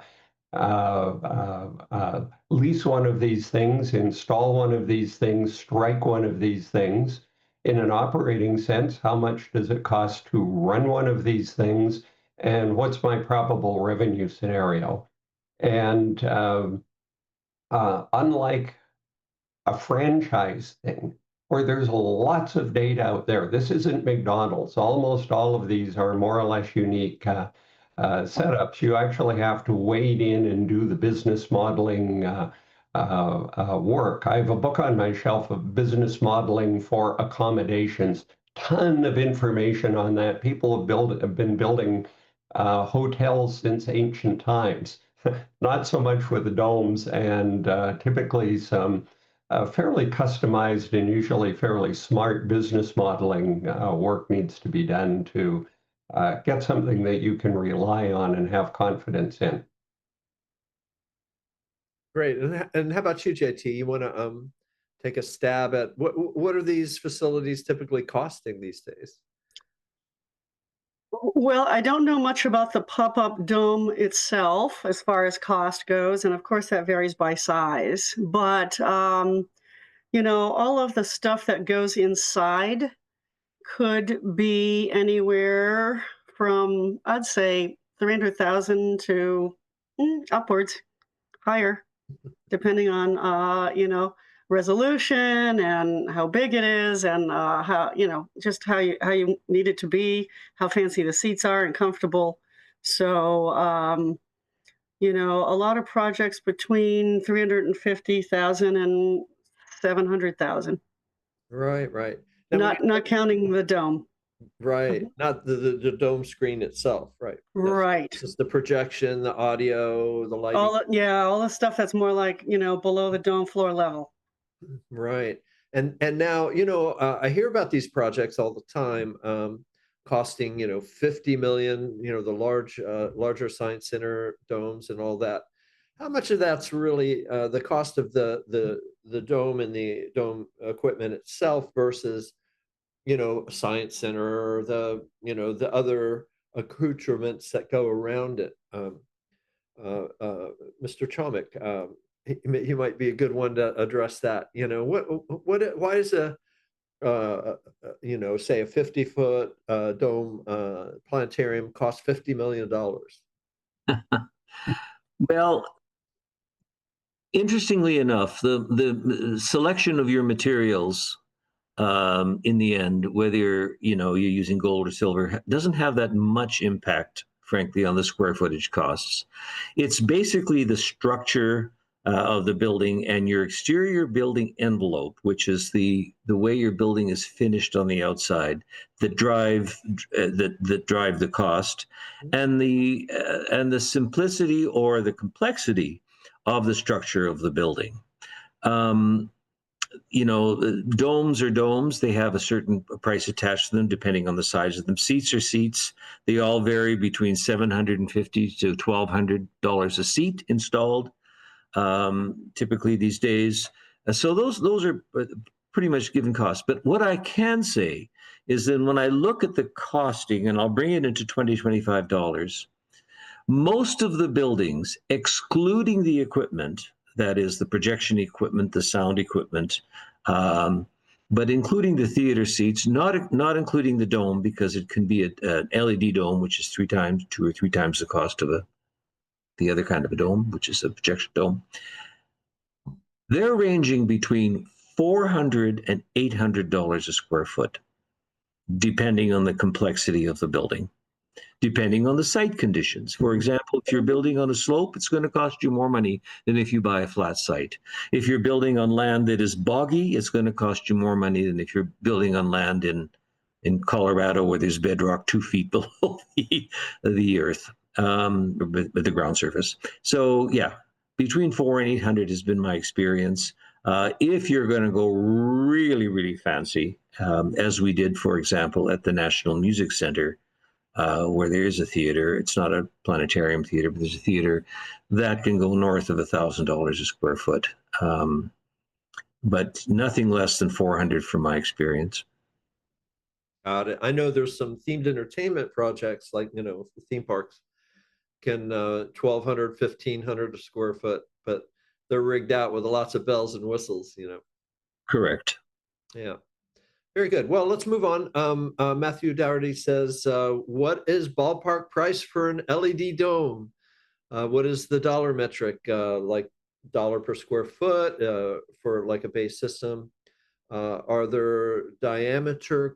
lease one of these things, install one of these things, strike one of these things. In an operating sense, how much does it cost to run one of these things, and what's my probable revenue scenario? And unlike a franchise thing, where there's lots of data out there, this isn't McDonald's. Almost all of these are more or less unique setups. You actually have to wade in and do the business modeling work. I have a book on my shelf of business modeling for accommodations. Ton of information on that. People have been building hotels since ancient times. Not so much with the domes, and typically some fairly customized and usually fairly smart business modeling work needs to be done to get something that you can rely on and have confidence in. Great. And how about you, JT? You want to take a stab at what are these facilities typically costing these days? Well, I don't know much about the pop-up dome itself as far as cost goes, and of course that varies by size. But all of the stuff that goes inside could be anywhere from, I'd say, 300,000 to upwards, higher, depending on resolution and how big it is, and how just how you need it to be, how fancy the seats are and comfortable. So a lot of projects between 350,000 and 700,000. Right. Now, Not counting the dome. right, not the dome screen itself, right? Right. Just the projection, the audio, the lighting. All the stuff that's more like below the dome floor level. Right. And now, I hear about these projects all the time, costing, 50 million, the larger science center domes and all that. How much of that's really the cost of the dome and the dome equipment itself versus, a science center or the other accoutrements that go around it? Mr. Chomik, he might be a good one to address that. Why is say a 50-foot dome planetarium cost $50 million? Well, interestingly enough, the selection of your materials in the end, whether you're using gold or silver, doesn't have that much impact, frankly, on the square footage costs. It's basically the structure of the building and your exterior building envelope, which is the way your building is finished on the outside, that drive the cost, and the simplicity or the complexity of the structure of the building. Domes are domes. They have a certain price attached to them depending on the size of them. Seats are seats. They all vary between $750 to $1,200 a seat installed, typically these days. So those are pretty much given costs. But what I can say is that when I look at the costing, and I'll bring it into $25, most of the buildings, excluding the equipment, that is the projection equipment, the sound equipment, but including the theater seats, not including the dome, because it can be an LED dome, which is 2 or 3 times the cost of the other kind of a dome, which is a projection dome. They're ranging between $400 and $800 a square foot, depending on the complexity of the building, depending on the site conditions. For example, if you're building on a slope, it's going to cost you more money than if you buy a flat site. If you're building on land that is boggy, it's going to cost you more money than if you're building on land in Colorado where there's bedrock 2 feet below the earth, with the ground surface. So yeah, between 400 and 800 has been my experience. If you're going to go really, really fancy, as we did, for example, at the National Music Center, where there is a theater. It's not a planetarium theater, but there's a theater that can go north of $1,000 a square foot, but nothing less than 400 from my experience. Got it. I know there's some themed entertainment projects, like theme parks can 1,200, 1,500 a square foot, but they're rigged out with lots of bells and whistles. Correct. Yeah. Very good. Well, let's move on. Matthew Dougherty says, what is ballpark price for an LED dome? What is the dollar metric, like dollar per square foot for like a base system? Are there diameter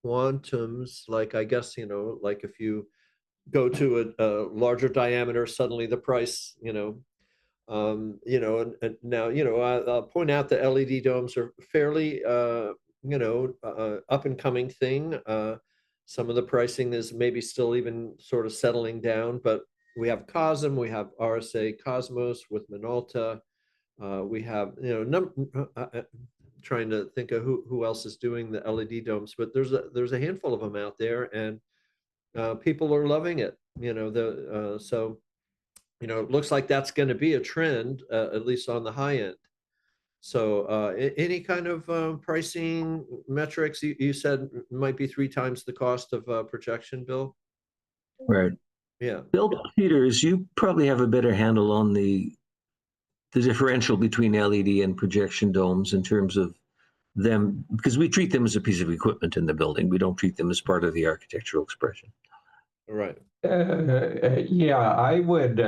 quantums? Like, I guess, like if you go to a larger diameter, suddenly the price, and now, I'll point out that LED domes are fairly, up and coming thing. Some of the pricing is maybe still even sort of settling down, but we have COSM, we have RSA Cosmos with Minolta. We have, trying to think of who else is doing the LED domes, but there's a handful of them out there, and people are loving it. So it looks like that's going to be a trend, at least on the high end. So any kind of pricing metrics you said might be 3 times the cost of projection, Bill? Right. Yeah. Bill Peters, you probably have a better handle on the differential between LED and projection domes in terms of them, because we treat them as a piece of equipment in the building. We don't treat them as part of the architectural expression. Right. Yeah, I would.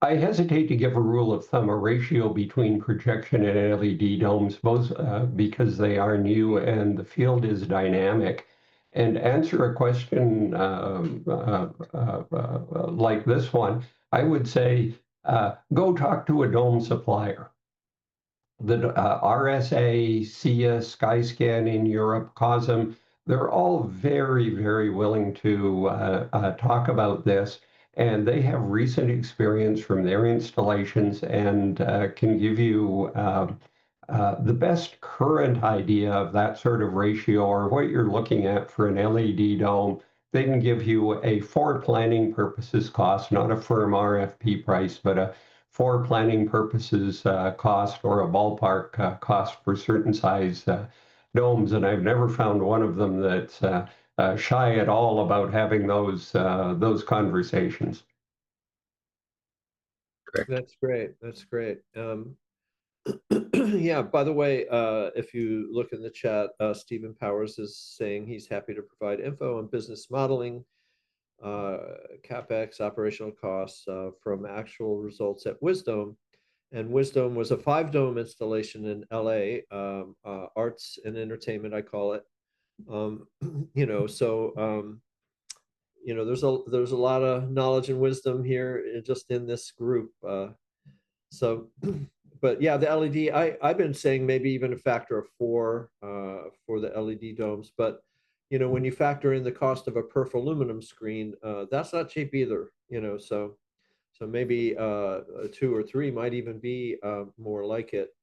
I hesitate to give a rule of thumb, a ratio between projection and LED domes, both because they are new and the field is dynamic. And answer a question like this one, I would say, go talk to a dome supplier. The RSA, SIA, Skyscan in Europe, COSM, they're all very, very willing to talk about this. and they have recent experience from their installations and can give you the best current idea of that sort of ratio or what you're looking at for an LED dome. They can give you a for planning purposes cost, not a firm RFP price, but a for planning purposes cost or a ballpark cost for certain size domes. And I've never found one of them that's shy at all about having those conversations. Correct. That's great. That's great. Yeah, by the way, if you look in the chat, Stephen Powers is saying he's happy to provide info on business modeling, CapEx, operational costs from actual results at Wisdom. And Wisdom was a 5-dome installation in LA, arts and entertainment, I call it. There's a lot of knowledge and wisdom here just in this group. But yeah, the LED, I've been saying maybe even a factor of 4 for the LED domes. But, when you factor in the cost of a perf aluminum screen, that's not cheap either, so maybe 2 or 3 might even be more like it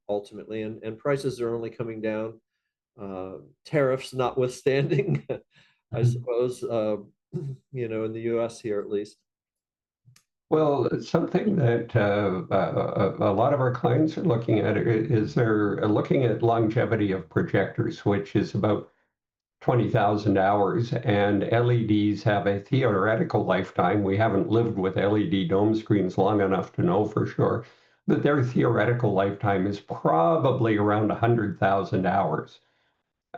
ultimately. And prices are only coming down, tariffs notwithstanding, I suppose, in the US here at least. Well, something that a lot of our clients are looking at is they're looking at longevity of projectors, which is about 20,000 hours, and LEDs have a theoretical lifetime. We haven't lived with LED dome screens long enough to know for sure, but their theoretical lifetime is probably around 100,000 hours.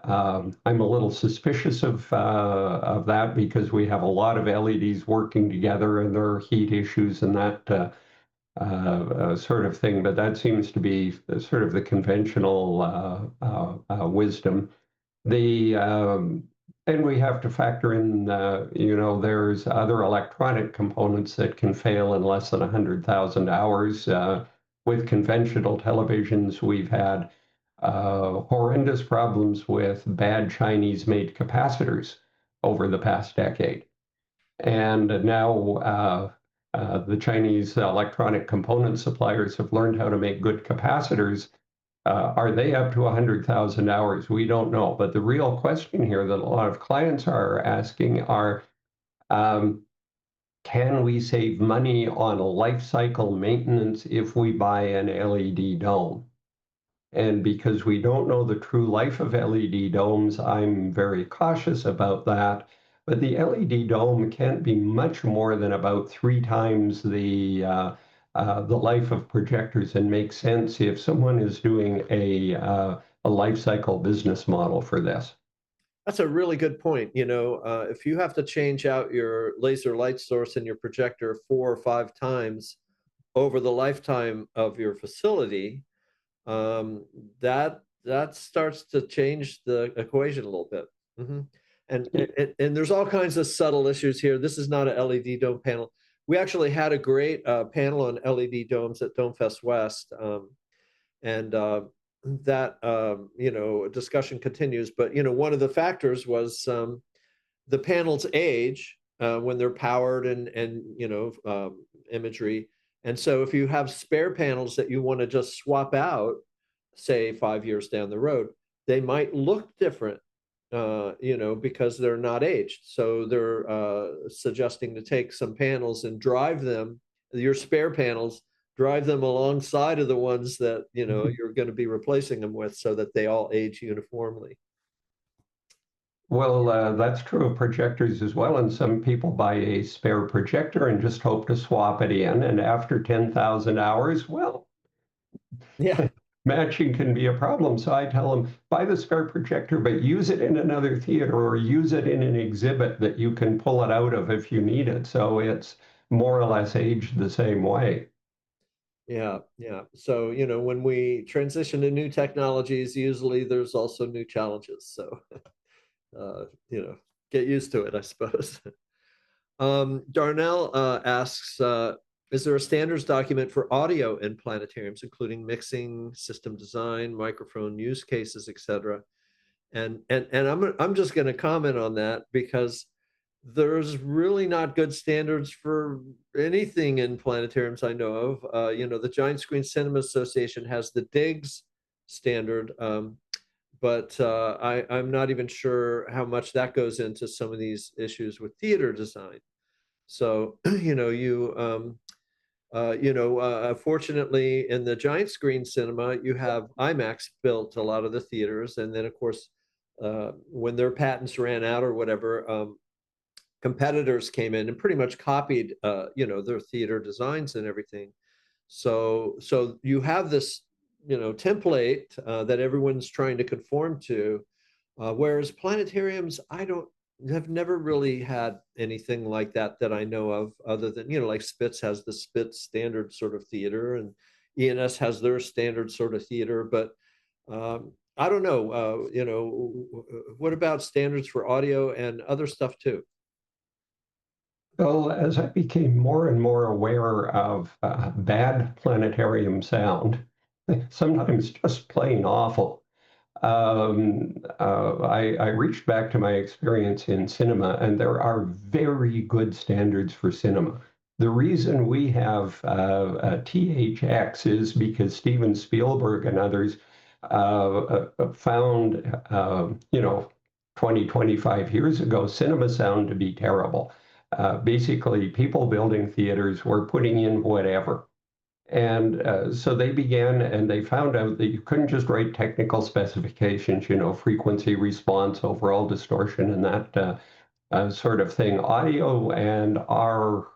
I'm a little suspicious of that because we have a lot of LEDs working together and there are heat issues and that sort of thing, but that seems to be sort of the conventional wisdom. And we have to factor in, there's other electronic components that can fail in less than 100,000 hours. With conventional televisions, we've had horrendous problems with bad Chinese-made capacitors over the past decade. And now the Chinese electronic component suppliers have learned how to make good capacitors. Are they up to 100,000 hours? We don't know. But the real question here that a lot of clients are asking are, can we save money on life cycle maintenance if we buy an LED dome? And because we don't know the true life of LED domes, I'm very cautious about that. But the LED dome can't be much more than about 3 times the life of projectors, and makes sense if someone is doing a life cycle business model for this. That's a really good point. If you have to change out your laser light source and your projector 4 or 5 times over the lifetime of your facility, that starts to change the equation a little bit. And there's all kinds of subtle issues here. This is not an LED dome panel. We actually had a great panel on LED domes at DomeFest West, and that discussion continues. But one of the factors was the panel's age when they're powered and imagery. And so if you have spare panels that you want to just swap out, say 5 years down the road, they might look different, because they're not aged. So they're suggesting to take some panels and drive them, your spare panels, drive them alongside of the ones that, you're going to be replacing them with, so that they all age uniformly. Well, that's true of projectors as well. And some people buy a spare projector and just hope to swap it in. And after 10,000 hours, well, yeah, matching can be a problem. So I tell them, buy the spare projector, but use it in another theater or use it in an exhibit that you can pull it out of if you need it. So it's more or less aged the same way. Yeah. So, when we transition to new technologies, usually there's also new challenges. So, get used to it, I suppose. Darnell asks, is there a standards document for audio in planetariums, including mixing, system design, microphone use cases, etc.? And I'm just going to comment on that because There's really not good standards for anything in planetariums I know of. The Giant Screen Cinema Association has the DIGS standard, but I'm not even sure how much that goes into some of these issues with theater design. So, fortunately, in the giant screen cinema, you have IMAX built a lot of the theaters, and then of course, when their patents ran out or whatever, competitors came in and pretty much copied, their theater designs and everything. So you have this, template that everyone's trying to conform to, whereas planetariums, I don't have never really had anything like that that I know of, other than, like Spitz has the Spitz standard sort of theater, and ENS has their standard sort of theater. But I don't know. What about standards for audio and other stuff too? Well, as I became more and more aware of bad planetarium sound, sometimes just plain awful, I reached back to my experience in cinema, and there are very good standards for cinema. The reason we have THX is because Steven Spielberg and others found, 20, 25 years ago, cinema sound to be terrible. Basically, people building theaters were putting in whatever. And so they began, and they found out that you couldn't just write technical specifications, frequency response, overall distortion, and that sort of thing. Audio and our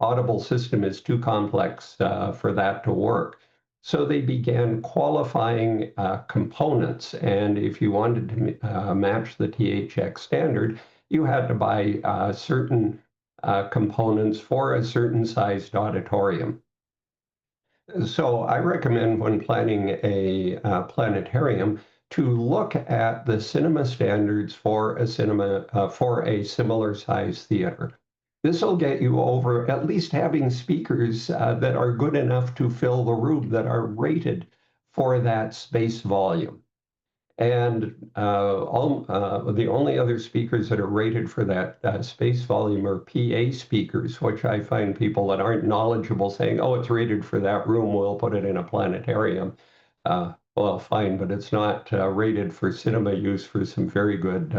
audible system is too complex for that to work. So they began qualifying components. And if you wanted to match the THX standard, you had to buy certain components for a certain sized auditorium. So I recommend, when planning a planetarium, to look at the cinema standards for a similar size theater. This will get you over at least having speakers that are good enough to fill the room, that are rated for that space volume. And the only other speakers that are rated for that space volume are PA speakers, which I find people that aren't knowledgeable saying, oh, it's rated for that room, we'll put it in a planetarium. Well, fine, but it's not rated for cinema use for some very good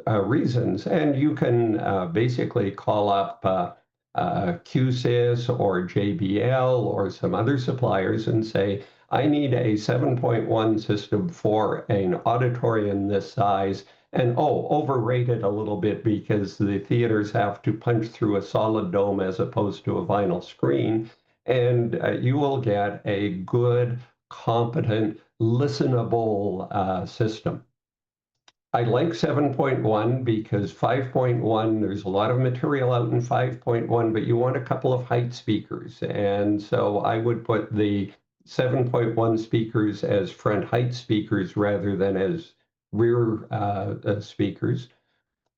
reasons. And you can basically call up QSYS or JBL or some other suppliers and say, I need a 7.1 system for an auditorium this size, and overrate it a little bit because the theaters have to punch through a solid dome as opposed to a vinyl screen. And you will get a good, competent, listenable system. I like 7.1 because 5.1, there's a lot of material out in 5.1, but you want a couple of height speakers. And so I would put the 7.1 speakers as front height speakers rather than as rear speakers.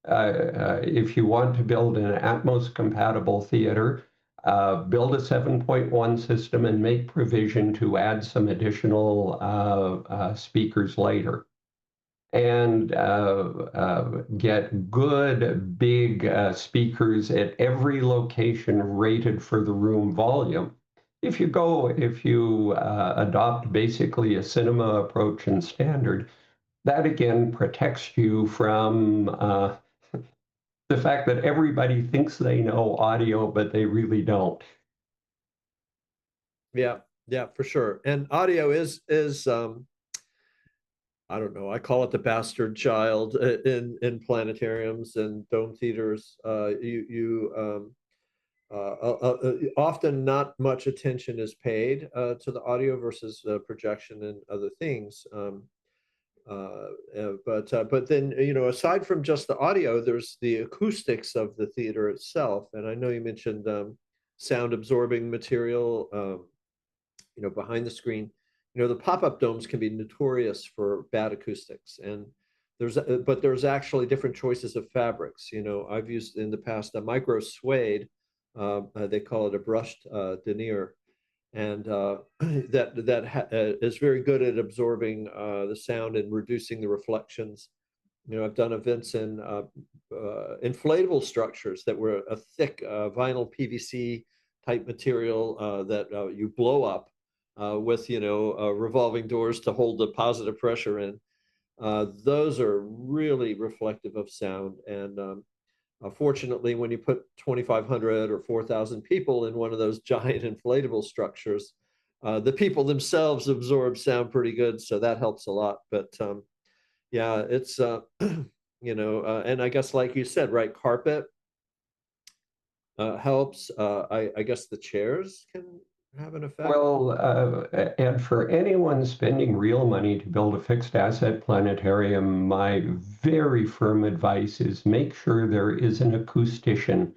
If you want to build an Atmos compatible theater, build a 7.1 system and make provision to add some additional speakers later. And get good big speakers at every location rated for the room volume. If you adopt basically a cinema approach and standard, that again protects you from the fact that everybody thinks they know audio, but they really don't. Yeah, for sure. And audio is I don't know, I call it the bastard child in planetariums and dome theaters. Often not much attention is paid to the audio versus projection and other things. But then, aside from just the audio, there's the acoustics of the theater itself. And I know you mentioned sound absorbing material, behind the screen. The pop-up domes can be notorious for bad acoustics, and there's actually different choices of fabrics. I've used in the past a micro suede. They call it a brushed denier, and that is very good at absorbing the sound and reducing the reflections. I've done events in inflatable structures that were a thick vinyl PVC type material that you blow up with, revolving doors to hold the positive pressure in. Those are really reflective of sound. And fortunately, when you put 2,500 or 4,000 people in one of those giant inflatable structures, the people themselves absorb sound pretty good. So that helps a lot. But yeah, it's, and I guess, like you said, right, carpet helps. I guess the chairs can have an effect. Well, and for anyone spending real money to build a fixed asset planetarium, my very firm advice is make sure there is an acoustician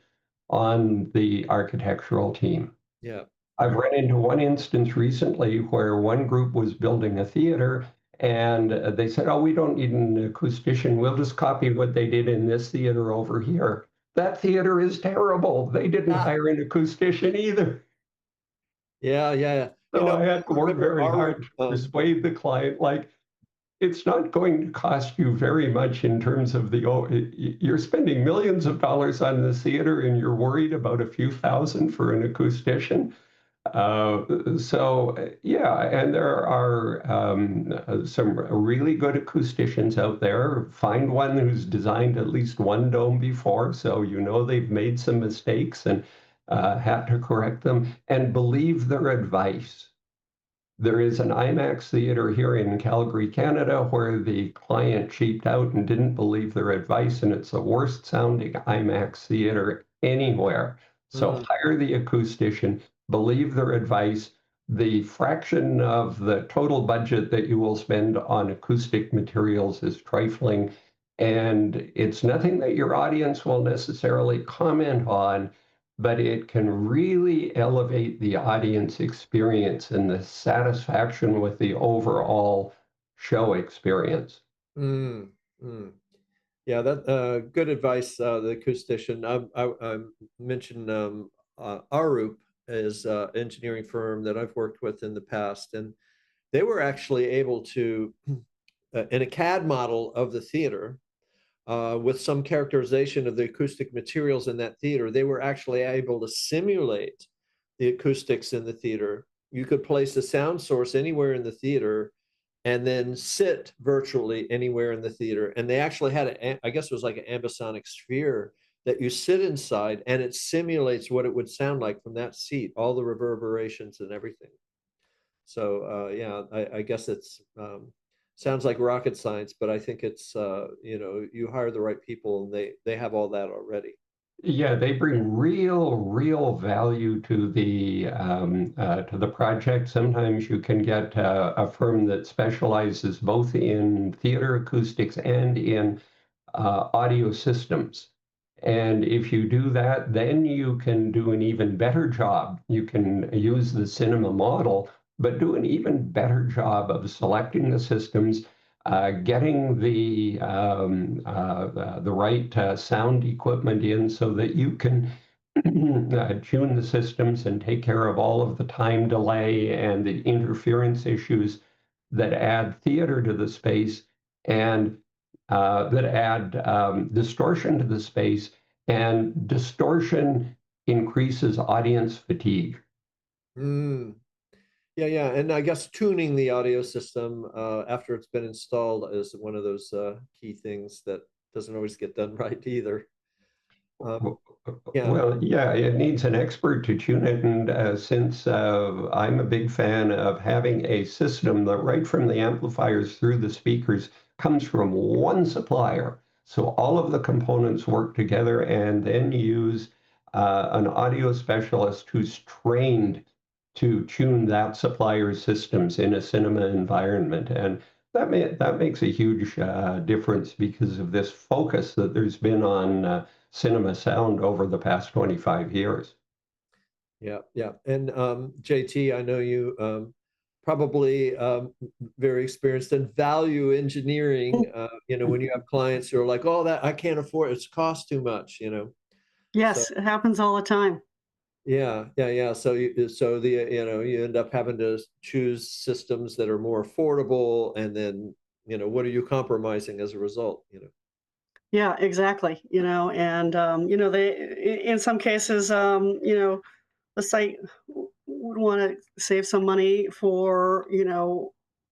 on the architectural team. Yeah. I've run into one instance recently where one group was building a theater and they said, oh, we don't need an acoustician. We'll just copy what they did in this theater over here. That theater is terrible. They didn't hire an acoustician either. Yeah, yeah. So I had to work remember very our hard to persuade the client, like, it's not going to cost you very much in terms of you're spending millions of dollars on the theater and you're worried about a few thousand for an acoustician. Yeah, and there are some really good acousticians out there. Find one who's designed at least one dome before, so they've made some mistakes and had to correct them, and believe their advice. There is an IMAX theater here in Calgary, Canada, where the client cheaped out and didn't believe their advice, and it's the worst sounding IMAX theater anywhere. So hire the acoustician, believe their advice. The fraction of the total budget that you will spend on acoustic materials is trifling, and it's nothing that your audience will necessarily comment on, but it can really elevate the audience experience and the satisfaction with the overall show experience. Mm, mm. Yeah, that good advice. The acoustician. I mentioned Arup is an engineering firm that I've worked with in the past, and they were actually able to, in a CAD model of the theater, with some characterization of the acoustic materials in that theater, they were actually able to simulate the acoustics in the theater. You could place a sound source anywhere in the theater and then sit virtually anywhere in the theater. And they actually had, I guess it was like an ambisonic sphere that you sit inside and it simulates what it would sound like from that seat, all the reverberations and everything. So yeah, I guess it's sounds like rocket science, but I think it's you hire the right people and they have all that already. Yeah, they bring real value to the project. Sometimes you can get a firm that specializes both in theater acoustics and in audio systems. And if you do that, then you can do an even better job. You can use the cinema model, but do an even better job of selecting the systems, getting the right sound equipment in so that you can tune the systems and take care of all of the time delay and the interference issues that add theater to the space and that add distortion to the space, and distortion increases audience fatigue. Mm. Yeah, yeah, and I guess tuning the audio system after it's been installed is one of those key things that doesn't always get done right either. Yeah. Well, yeah, it needs an expert to tune it. And since I'm a big fan of having a system that right from the amplifiers through the speakers comes from one supplier. So all of the components work together, and then use an audio specialist who's trained to tune that supplier's systems in a cinema environment. And that makes a huge difference because of this focus that there's been on cinema sound over the past 25 years. Yeah, yeah. And JT, I know you probably very experienced in value engineering. When you have clients who are like, "Oh, that I can't afford, it's cost too much," Yes, So it happens all the time. yeah, yeah, yeah. So you end up having to choose systems that are more affordable, and then what are you compromising as a result? Yeah, exactly. And in some cases, the site would want to save some money for,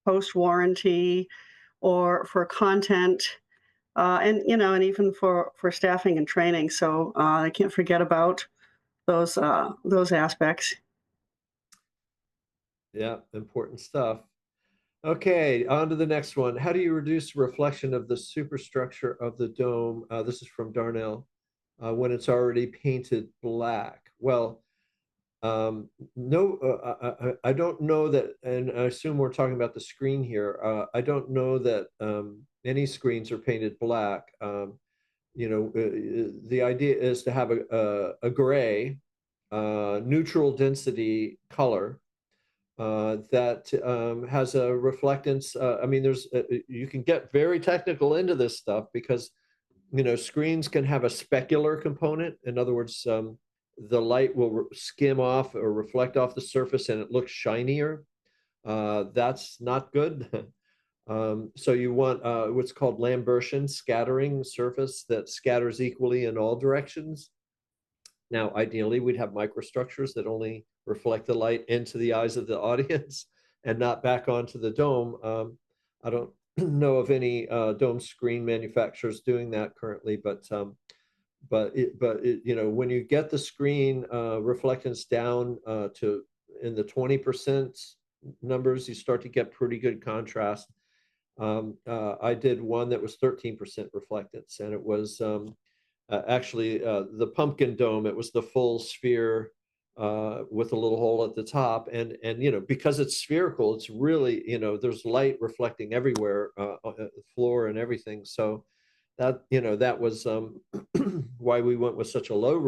post warranty or for content, and even for staffing and training. So I can't forget about those aspects. Yeah, important stuff. Okay, on to the next one. How do you reduce reflection of the superstructure of the dome? This is from Darnell. When it's already painted black. Well, no, I don't know that, and I assume we're talking about the screen here. I don't know that any screens are painted black. The idea is to have a gray, neutral density color that has a reflectance. I mean, you can get very technical into this stuff because screens can have a specular component. In other words, the light will skim off or reflect off the surface and it looks shinier. That's not good. So you want what's called Lambertian scattering surface that scatters equally in all directions. Now, ideally, we'd have microstructures that only reflect the light into the eyes of the audience and not back onto the dome. I don't know of any dome screen manufacturers doing that currently, but when you get the screen reflectance down to in the 20% numbers, you start to get pretty good contrast. I did one that was 13% reflectance, and it was actually the pumpkin dome. It was the full sphere with a little hole at the top, and because it's spherical, it's really there's light reflecting everywhere, the floor and everything. So that was why we went with such a low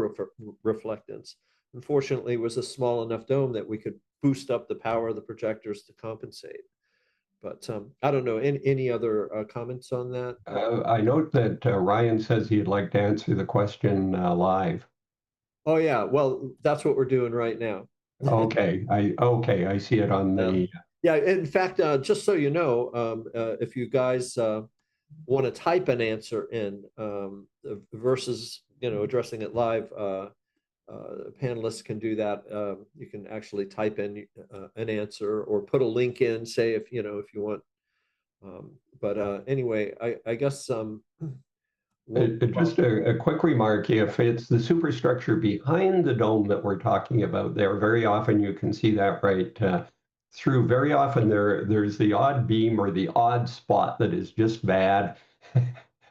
reflectance. Unfortunately, it was a small enough dome that we could boost up the power of the projectors to compensate. But I don't know. Any other comments on that? I note that Ryan says he'd like to answer the question live. Oh yeah, well that's what we're doing right now. Okay, I see it on the. Yeah, in fact, just so you know, if you guys want to type an answer in versus addressing it live, panelists can do that. You can actually type in an answer or put a link in, say if you want. But anyway, I guess Just a quick remark, if it's the superstructure behind the dome that we're talking about there, very often you can see that right through. Very often there's the odd beam or the odd spot that is just bad.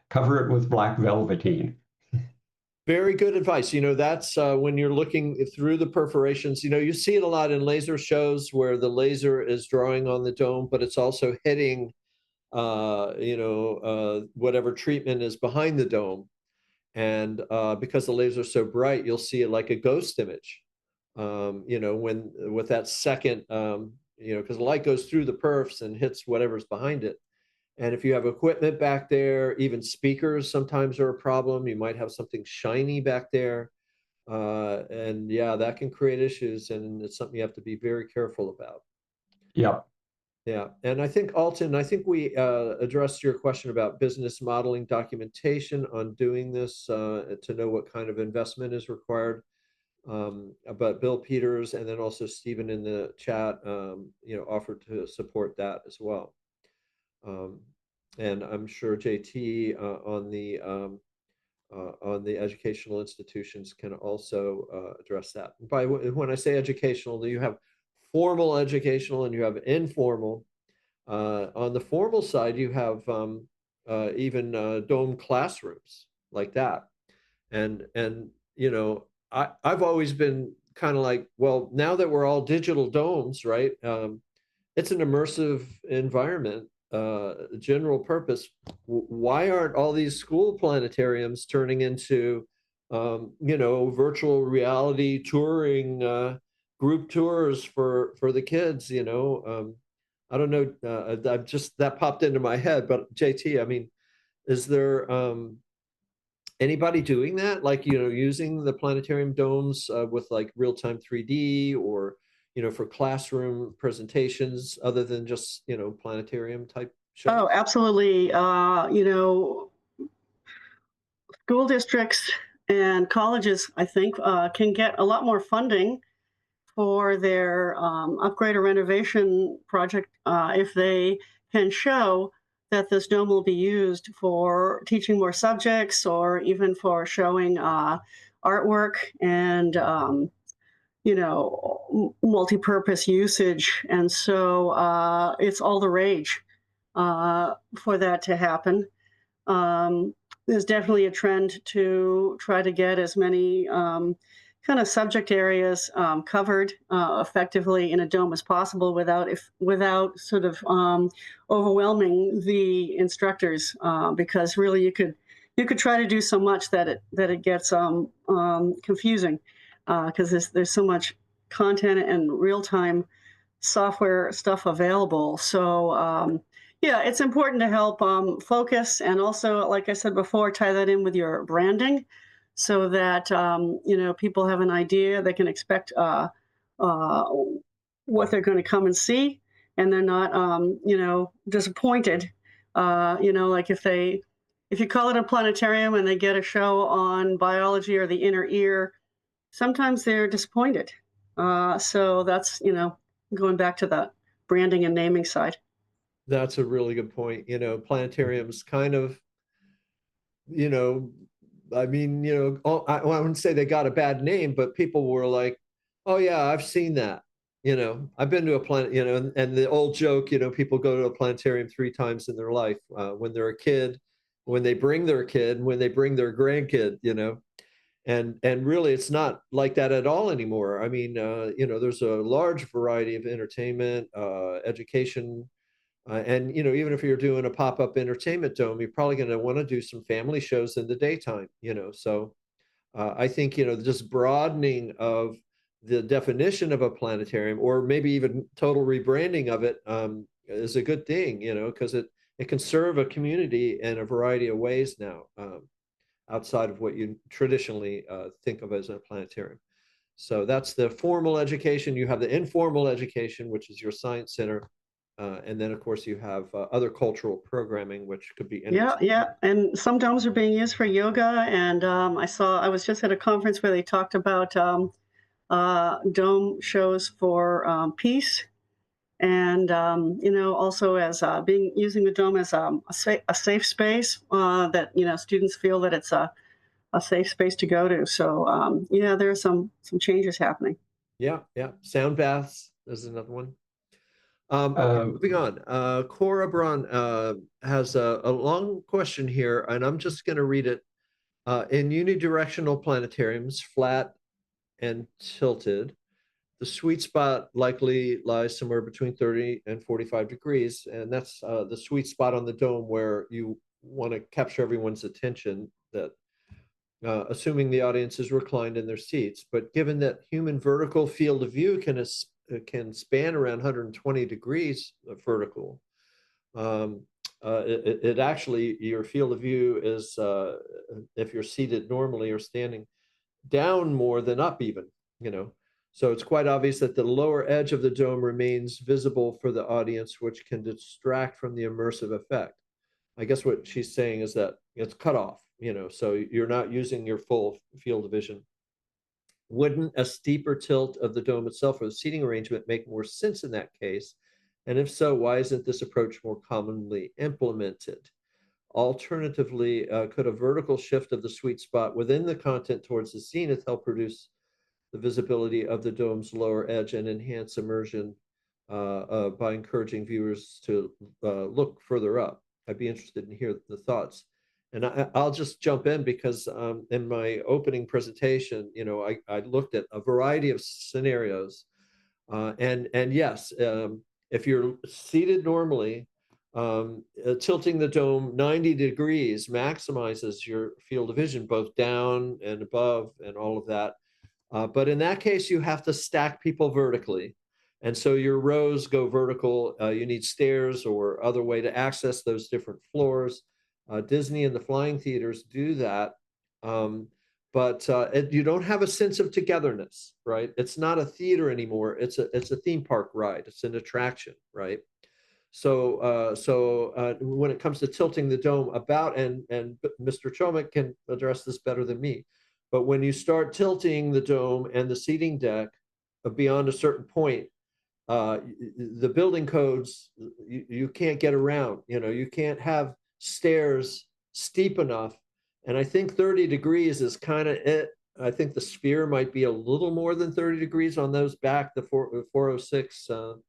Cover it with black velveteen. Very good advice. That's when you're looking through the perforations, you see it a lot in laser shows where the laser is drawing on the dome, but it's also hitting whatever treatment is behind the dome. And because the laser is so bright, you'll see it like a ghost image. When with that second, because the light goes through the perfs and hits whatever's behind it. And if you have equipment back there, even speakers sometimes are a problem. You might have something shiny back there. And yeah, that can create issues. And it's something you have to be very careful about. Yeah. Yeah, and I think Alton, we addressed your question about business modeling documentation on doing this to know what kind of investment is required. But Bill Peters and then also Stephen in the chat, offered to support that as well. And I'm sure JT on the educational institutions can also address that. When I say educational, you have formal educational and you have informal. On the formal side, you have even dome classrooms like that. And I've always been kind of like, well, now that we're all digital domes, right? It's an immersive environment, general purpose. Why aren't all these school planetariums turning into, virtual reality touring group tours for the kids? I don't know. That popped into my head. But JT, I mean, is there anybody doing that? Like using the planetarium domes with like real-time 3D or for classroom presentations other than just planetarium type shows? Oh, absolutely. school districts and colleges, I think, can get a lot more funding for their upgrade or renovation project if they can show that this dome will be used for teaching more subjects or even for showing artwork and multi-purpose usage. And so it's all the rage for that to happen. There's definitely a trend to try to get as many kind of subject areas covered effectively in a dome as possible without sort of overwhelming the instructors, because really you could try to do so much that it gets confusing, because there's so much content and real-time software stuff available. So yeah, it's important to help focus, and also, like I said before, tie that in with your branding, so that people have an idea. They can expect what they're going to come and see, and they're not disappointed. Like if you call it a planetarium and they get a show on biology or the inner ear, sometimes they're disappointed. So that's going back to the branding and naming side. That's a really good point. Planetariums kind of, I mean, I wouldn't say they got a bad name, but people were like, oh yeah, I've seen that. I've been to a planet, and the old joke, people go to a planetarium 3 times in their life, when they're a kid, when they bring their kid, when they bring their grandkid, and really it's not like that at all anymore. I mean, there's a large variety of entertainment, education, and even if you're doing a pop-up entertainment dome, you're probably going to want to do some family shows in the daytime. So I think just broadening of the definition of a planetarium, or maybe even total rebranding of it, is a good thing, because it can serve a community in a variety of ways now, outside of what you traditionally think of as a planetarium. So that's the formal education. You have the informal education, which is your science center. And then, of course, you have other cultural programming, which could be Yeah. And some domes are being used for yoga. And I was just at a conference where they talked about dome shows for peace. And, also as using the dome as a safe space, that, students feel that it's a safe space to go to. So, yeah, there are some changes happening. Yeah. Sound baths is another one. Okay, moving on. Cora Braun has a long question here, and I'm just going to read it. In unidirectional planetariums, flat and tilted, the sweet spot likely lies somewhere between 30 and 45 degrees, and that's the sweet spot on the dome where you want to capture everyone's attention, that assuming the audience is reclined in their seats. But given that human vertical field of view can span around 120 degrees vertical, it actually, your field of view is, if you're seated normally or standing, down more than up even, So it's quite obvious that the lower edge of the dome remains visible for the audience, which can distract from the immersive effect. I guess what she's saying is that it's cut off, so you're not using your full field of vision. Wouldn't a steeper tilt of the dome itself or the seating arrangement make more sense in that case? And if so, why isn't this approach more commonly implemented? Alternatively, could a vertical shift of the sweet spot within the content towards the zenith help produce the visibility of the dome's lower edge and enhance immersion by encouraging viewers to look further up? I'd be interested in hear the thoughts. And I'll just jump in because in my opening presentation, I looked at a variety of scenarios, and yes, if you're seated normally, tilting the dome 90 degrees maximizes your field of vision, both down and above and all of that. But in that case, you have to stack people vertically. And so your rows go vertical. You need stairs or other way to access those different floors. Disney and the flying theaters do that. But you don't have a sense of togetherness, right? It's not a theater anymore. It's a theme park ride. It's an attraction, right? When it comes to tilting the dome about, and Mr. Chomick can address this better than me, but when you start tilting the dome and the seating deck beyond a certain point, the building codes, you can't get around. You can't have stairs steep enough. And I think 30 degrees is kind of it. I think the sphere might be a little more than 30 degrees on those back, the 406, the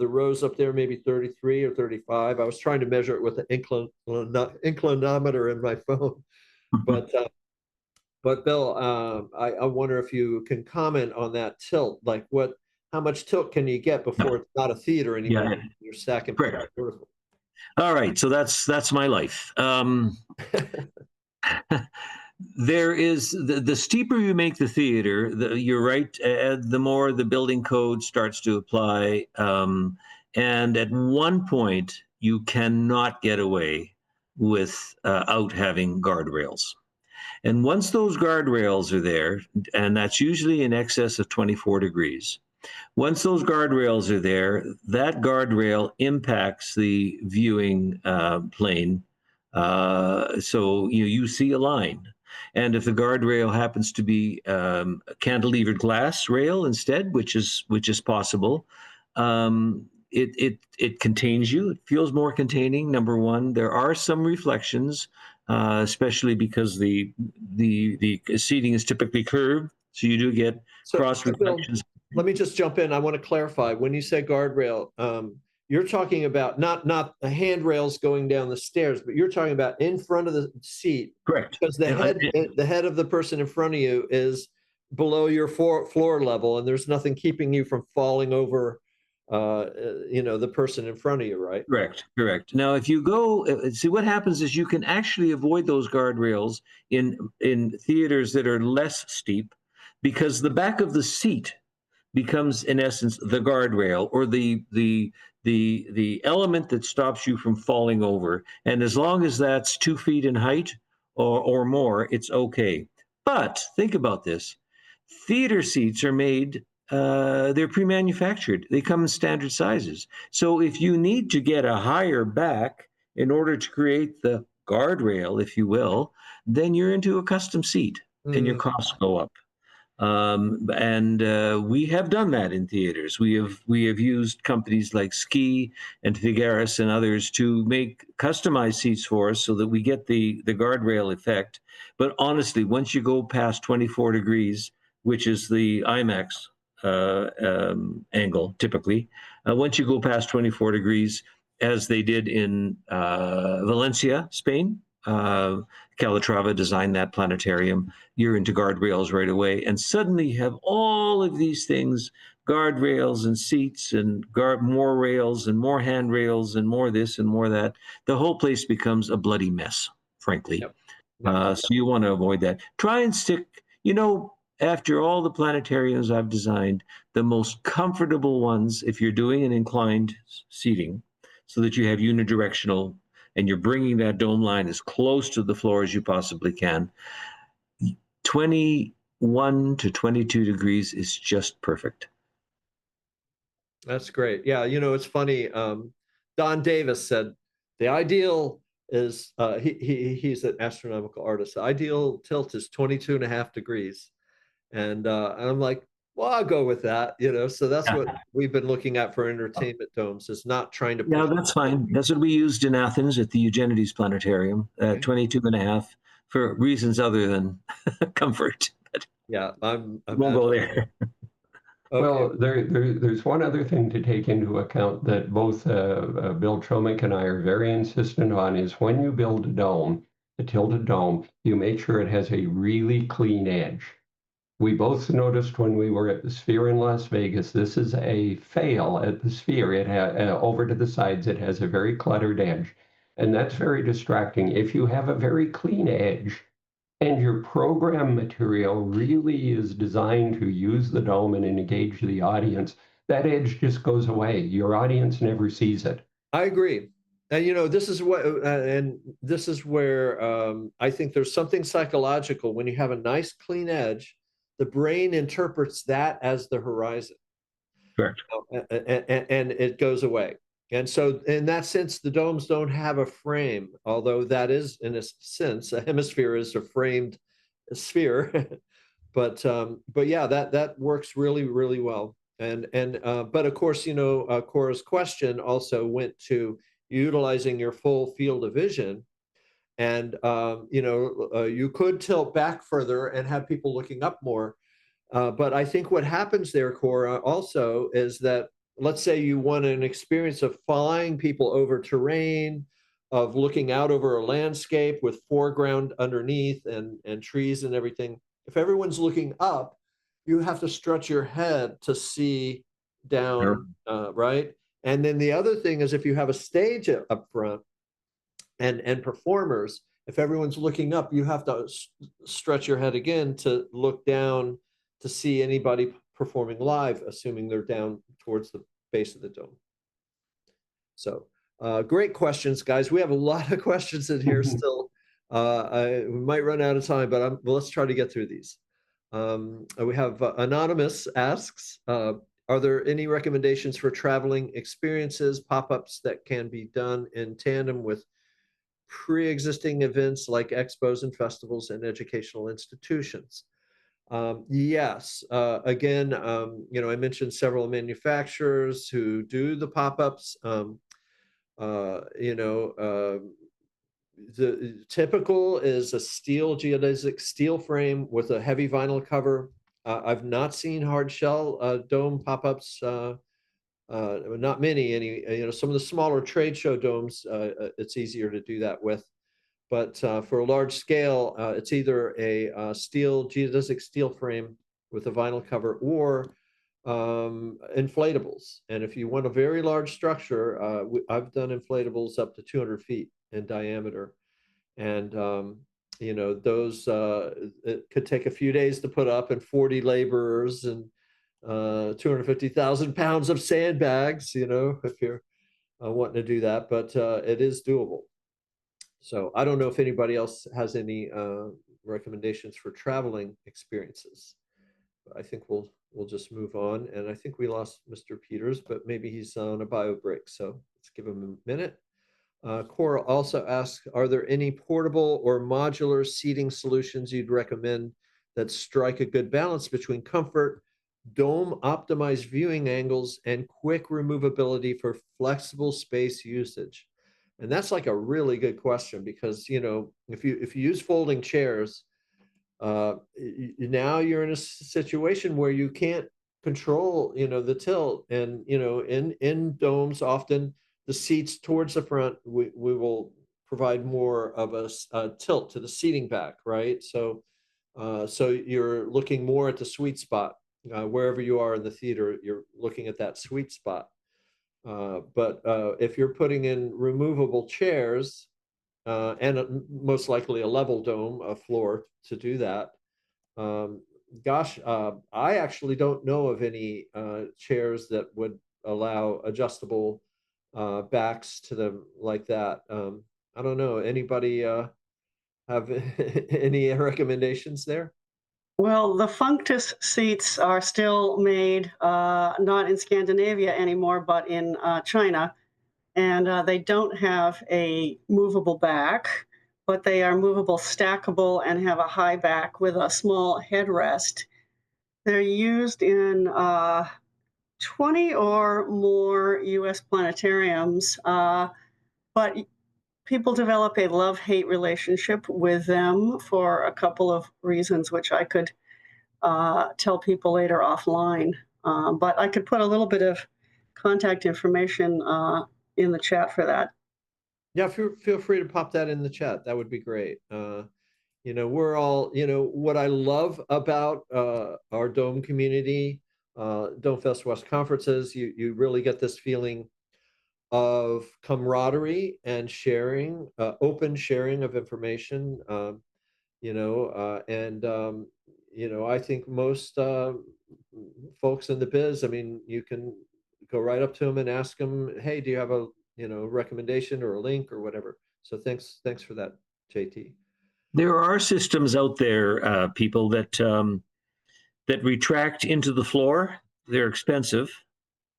rows up there, maybe 33 or 35. I was trying to measure it with an inclinometer in my phone. But Bill, I wonder if you can comment on that tilt. Like how much tilt can you get before it's not a theater anymore? Yeah. You're stacking Correct. vertical. All right, so that's my life. There is the steeper you make the theater, you're right, the more the building code starts to apply. And at one point, you cannot get away without having guardrails. And once those guardrails are there, and that's usually in excess of 24 degrees, once those guardrails are there, that guardrail impacts the viewing plane. So you see a line. And if the guardrail happens to be a cantilevered glass rail instead, which is possible, it contains you. It feels more containing. Number one, there are some reflections, especially because the seating is typically curved, so you do get cross reflections. Bill, let me just jump in. I want to clarify. When you say guardrail, you're talking about not the handrails going down the stairs, but you're talking about in front of the seat. Correct. Because the head of the person in front of you is below your floor level, and there's nothing keeping you from falling over, the person in front of you, right? Correct. Now, if you go, see what happens is you can actually avoid those guardrails in theaters that are less steep, because the back of the seat becomes, in essence, the guardrail, or the element that stops you from falling over. And as long as that's 2 feet in height or more, it's okay. But think about this. Theater seats are made, they're pre-manufactured. They come in standard sizes. So if you need to get a higher back in order to create the guardrail, if you will, then you're into a custom seat and your costs go up. We have done that in theaters. We have used companies like Ski and Figueres and others to make customized seats for us so that we get the guardrail effect. But honestly, once you go past 24 degrees, which is the IMAX angle typically, once you go past 24 degrees, as they did in Valencia, Spain, Calatrava designed that planetarium, you're into guardrails right away, and suddenly you have all of these things, guardrails and seats and more rails and more handrails and more this and more that. The whole place becomes a bloody mess, frankly. Yep. So you want to avoid that. Try and stick, after all the planetariums I've designed, the most comfortable ones, if you're doing an inclined seating, so that you have unidirectional and you're bringing that dome line as close to the floor as you possibly can, 21 to 22 degrees is just perfect. That's great. Yeah, it's funny. Don Davis said the ideal is, he's an astronomical artist. The ideal tilt is 22.5 degrees. And I'm like, well, I'll go with that, So that's what we've been looking at for entertainment domes, is not trying to. Yeah, that's fine. That's what we used in Athens at the Eugenides Planetarium, 22.5, for reasons other than comfort. But yeah, won't go there. Okay. Well, there's one other thing to take into account that both Bill Chomick and I are very insistent on, is when you build a dome, a tilted dome, you make sure it has a really clean edge. We both noticed when we were at the Sphere in Las Vegas, this is a fail at the Sphere. It over to the sides, it has a very cluttered edge, and that's very distracting. If you have a very clean edge and your program material really is designed to use the dome and engage the audience, that edge just goes away. Your audience never sees it. I agree. And this is where I think there's something psychological. When you have a nice clean edge, the brain interprets that as the horizon. Correct. And it goes away. And so in that sense, the domes don't have a frame, although that is, in a sense, a hemisphere is a framed sphere. But yeah, that works really, really well. But of course, Cora's question also went to utilizing your full field of vision. And you could tilt back further and have people looking up more. But I think what happens there, Cora, also is that, let's say you want an experience of flying people over terrain, of looking out over a landscape with foreground underneath and trees and everything. If everyone's looking up, you have to stretch your head to see down, right? And then the other thing is, if you have a stage up front and performers, if everyone's looking up, you have to stretch your head again to look down to see anybody performing live, assuming they're down towards the base of the dome. So great questions, guys. We have a lot of questions in here still. We might run out of time, but let's try to get through these. We have Anonymous asks, are there any recommendations for traveling experiences, pop-ups that can be done in tandem with pre-existing events like expos and festivals and educational institutions? Yes. Again, I mentioned several manufacturers who do the pop-ups. The typical is a geodesic steel frame with a heavy vinyl cover. I've not seen hard shell dome pop-ups. Not many. Some of the smaller trade show domes, it's easier to do that with. But for a large scale, it's either a geodesic steel frame with a vinyl cover or inflatables. And if you want a very large structure, I've done inflatables up to 200 feet in diameter. And, those, it could take a few days to put up, and 40 laborers and 250,000 pounds of sandbags, if you're wanting to do that, but it is doable. So I don't know if anybody else has any recommendations for traveling experiences. But I think we'll just move on. And I think we lost Mr. Peters, but maybe he's on a bio break. So let's give him a minute. Cora also asks, are there any portable or modular seating solutions you'd recommend that strike a good balance between comfort, dome optimized viewing angles, and quick removability for flexible space usage? And that's like a really good question, because if you use folding chairs, now you're in a situation where you can't control the tilt, and in domes often the seats towards the front, we will provide more of a tilt to the seating back, right? So you're looking more at the sweet spot. Wherever you are in the theater, you're looking at that sweet spot. But if you're putting in removable chairs and most likely a level dome, a floor to do that, I actually don't know of any chairs that would allow adjustable backs to them like that. I don't know. Anybody have any recommendations there? Well, the Functus seats are still made not in Scandinavia anymore, but in China. And they don't have a movable back, but they are movable, stackable, and have a high back with a small headrest. They're used in 20 or more US planetariums, but people develop a love-hate relationship with them for a couple of reasons, which I could tell people later offline. But I could put a little bit of contact information in the chat for that. Yeah, feel free to pop that in the chat. That would be great. We're all, what I love about our Dome community, Dome Fest West conferences, you really get this feeling of camaraderie and sharing, open sharing of information, I think most folks in the biz, I mean, you can go right up to them and ask them, hey, do you have a recommendation or a link or whatever? So thanks for that, JT. There are systems out there, people that retract into the floor. They're expensive,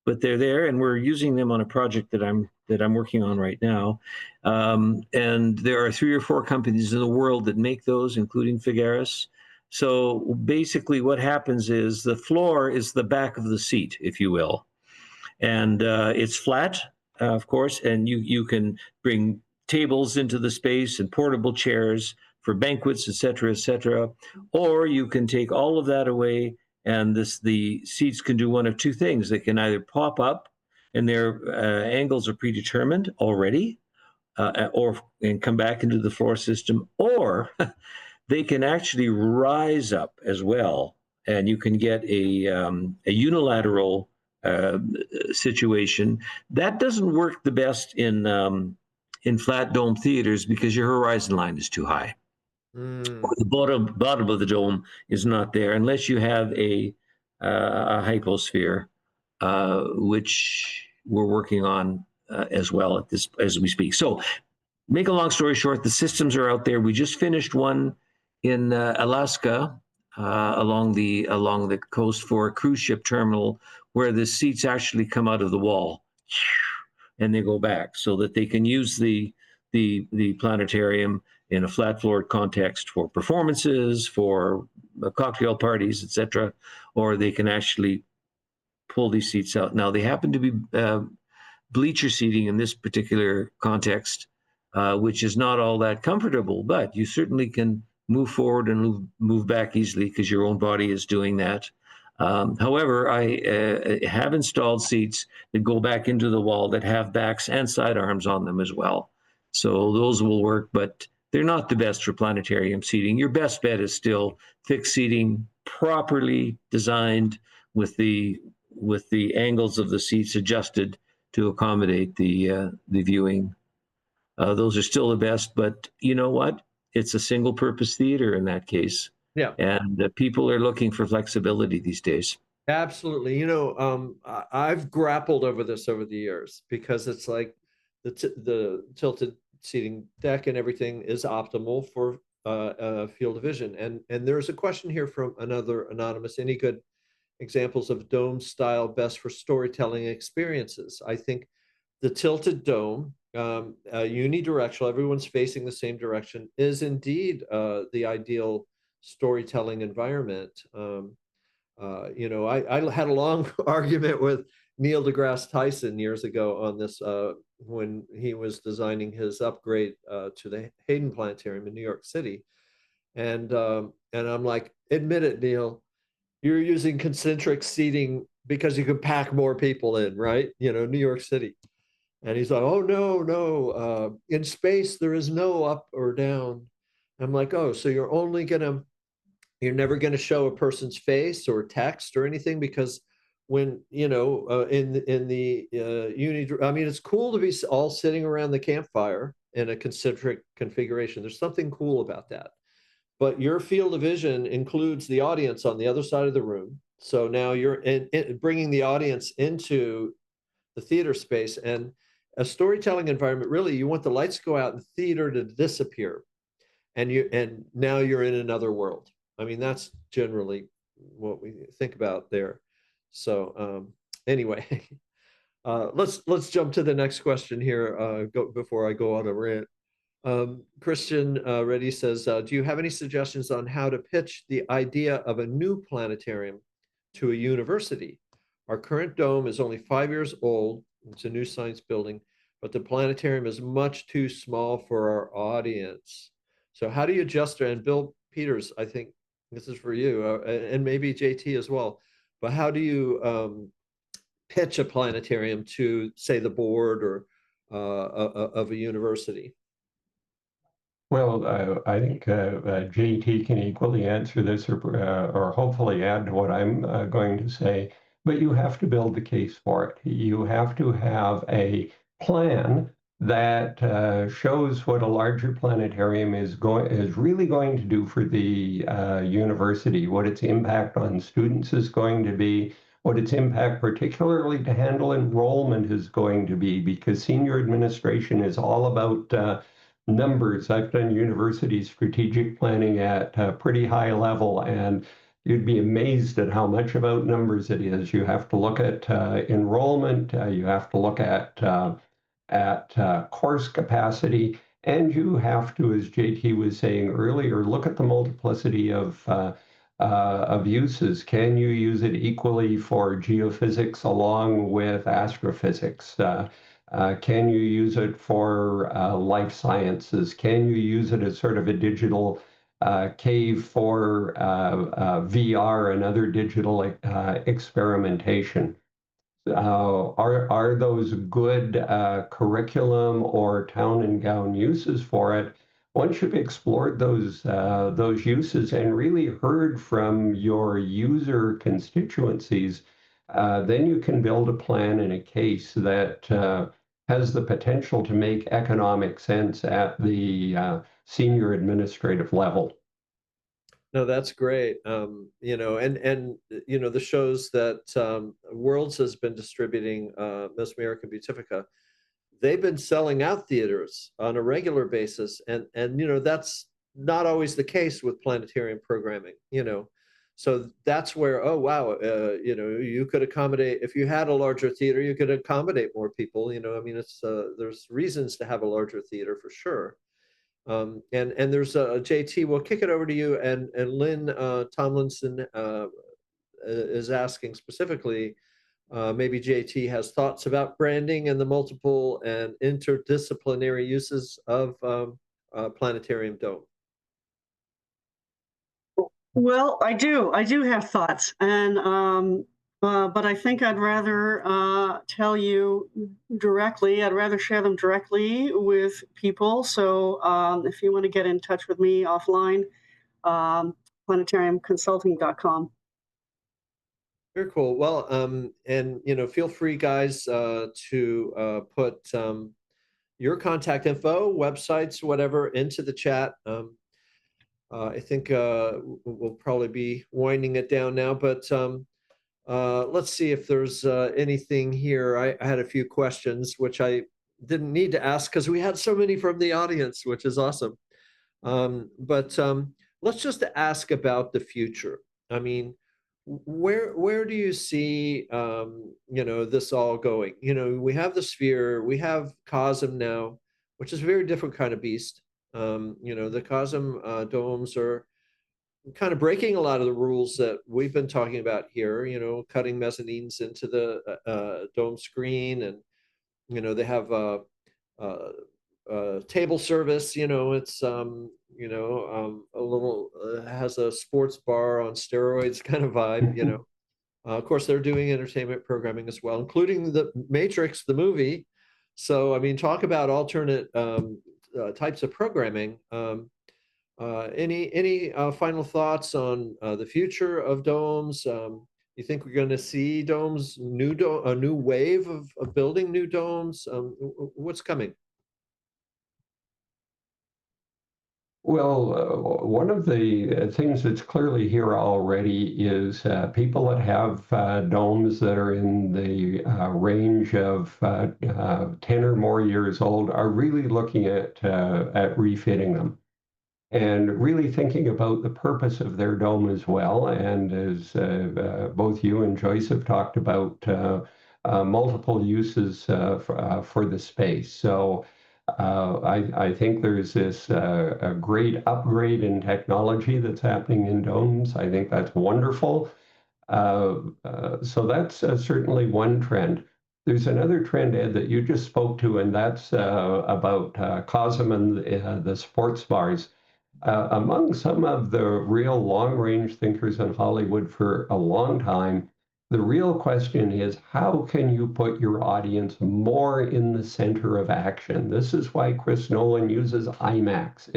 but they're there, and we're using them on a project that I'm working on right now. And there are 3 or 4 companies in the world that make those, including Figueres. So basically, what happens is the floor is the back of the seat, if you will, and it's flat, of course, and you can bring tables into the space and portable chairs for banquets, et cetera, or you can take all of that away, and the seats can do one of 2 things. They can either pop up, and their angles are predetermined already, and come back into the floor system, or they can actually rise up as well, and you can get a unilateral situation. That doesn't work the best in flat dome theaters because your horizon line is too high. Or the bottom of the dome is not there unless you have a hyposphere, which we're working on as well as we speak. So, make a long story short, the systems are out there. We just finished one in Alaska along the coast for a cruise ship terminal, where the seats actually come out of the wall and they go back, so that they can use the planetarium in a flat floored context for performances, for cocktail parties, etc., or they can actually pull these seats out. Now, they happen to be bleacher seating in this particular context, which is not all that comfortable, but you certainly can move forward and move back easily because your own body is doing that. However, I have installed seats that go back into the wall that have backs and sidearms on them as well. So those will work, but they're not the best for planetarium seating. Your best bet is still fixed seating, properly designed with the angles of the seats adjusted to accommodate the viewing. Those are still the best, but you know what? It's a single-purpose theater in that case. Yeah. And people are looking for flexibility these days. Absolutely. I've grappled over this over the years, because it's like the tilted seating deck and everything is optimal for field of vision. And there's a question here from another anonymous: any good examples of dome style best for storytelling experiences? I think the tilted dome, unidirectional, everyone's facing the same direction, is indeed the ideal storytelling environment. I had a long argument with Neil deGrasse Tyson years ago on this when he was designing his upgrade to the Hayden Planetarium in New York City. And I'm like, admit it, Neil, you're using concentric seating because you could pack more people in, right? New York City. And he's like, oh, no. In space, there is no up or down. I'm like, oh, so you're never going to show a person's face or text or anything, because when, in the it's cool to be all sitting around the campfire in a concentric configuration. There's something cool about that. But your field of vision includes the audience on the other side of the room. So now you're bringing the audience into the theater space. And a storytelling environment, really, you want the lights to go out and the theater to disappear. And now you're in another world. I mean, that's generally what we think about there. So anyway, let's jump to the next question here before I go on a rant. Christian Reddy says, do you have any suggestions on how to pitch the idea of a new planetarium to a university? Our current dome is only 5 years old. It's a new science building, but the planetarium is much too small for our audience. So how do you adjust it? And Bill Peters, I think this is for you, and maybe JT as well, but how do you pitch a planetarium to, say, the board or of a university? Well, I think JT can equally answer this, or hopefully add to what I'm going to say. But you have to build the case for it. You have to have a plan that shows what a larger planetarium is really going to do for the university, what its impact on students is going to be, what its impact particularly to handle enrollment is going to be, because senior administration is all about numbers. I've done university strategic planning at a pretty high level, and you'd be amazed at how much about numbers it is. You have to look at enrollment, you have to look at course capacity, and you have to, as JT was saying earlier, look at the multiplicity of uses. Can you use it equally for geophysics along with astrophysics? Can you use it for life sciences? Can you use it as sort of a digital cave for VR and other digital experimentation? Are those good curriculum or town and gown uses for it? Once you've explored those uses and really heard from your user constituencies, then you can build a plan and a case that has the potential to make economic sense at the senior administrative level. No, that's great. And the shows that Worlds has been distributing, Miss America Beatifica, they've been selling out theaters on a regular basis, and that's not always the case with planetarium programming. So that's where, oh wow, you could accommodate, if you had a larger theater, you could accommodate more people. I mean, it's there's reasons to have a larger theater for sure. And there's JT. We'll kick it over to you, and Lynn Tomlinson is asking specifically. Maybe JT has thoughts about branding and the multiple and interdisciplinary uses of Planetarium Dome. Well, I do have thoughts, and but I think I'd rather tell you directly. I'd rather share them directly with people. So if you want to get in touch with me offline, planetariumconsulting.com. Very cool. Well, and feel free, guys, to put your contact info, websites, whatever, into the chat. I think we'll probably be winding it down now, but let's see if there's anything here. I had a few questions, which I didn't need to ask because we had so many from the audience, which is awesome. But let's just ask about the future. I mean, where do you see this all going? We have the sphere, we have COSM now, which is a very different kind of beast. The COSM domes are kind of breaking a lot of the rules that we've been talking about here, cutting mezzanines into the dome screen, and they have table service. It's a little has a sports bar on steroids kind of vibe. Of course, they're doing entertainment programming as well, including the Matrix, the movie. So, I mean, talk about alternate types of programming. Any final thoughts on the future of domes? You think we're going to see domes, a new wave of building new domes? What's coming? Well, one of the things that's clearly here already is people that have domes that are in the range of 10 or more years old are really looking at refitting them and really thinking about the purpose of their dome as well. And as both you and Joyce have talked about, multiple uses for the space. So I think there's this a great upgrade in technology that's happening in domes. I think that's wonderful. So that's certainly one trend. There's another trend, Ed, that you just spoke to, and that's about COSM and the sports bars. Among some of the real long-range thinkers in Hollywood for a long time, the real question is, how can you put your audience more in the center of action? This is why Chris Nolan uses IMAX.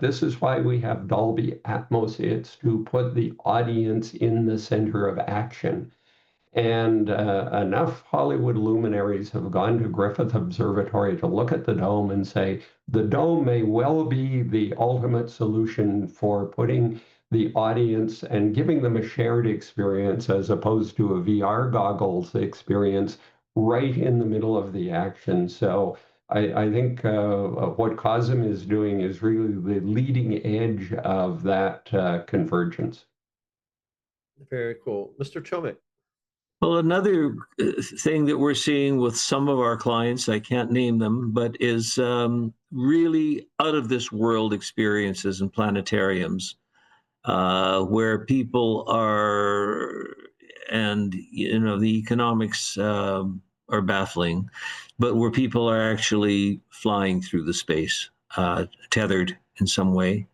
This is why we have Dolby Atmos. It's to put the audience in the center of action. And enough Hollywood luminaries have gone to Griffith Observatory to look at the dome and say, the dome may well be the ultimate solution for putting the audience and giving them a shared experience as opposed to a VR goggles experience right in the middle of the action. So I think what COSM is doing is really the leading edge of that convergence. Very cool. Mr. Chomik. Well, another thing that we're seeing with some of our clients, I can't name them, but is really out of this world experiences in planetariums, where people are, and the economics are baffling, but where people are actually flying through the space, tethered in some way.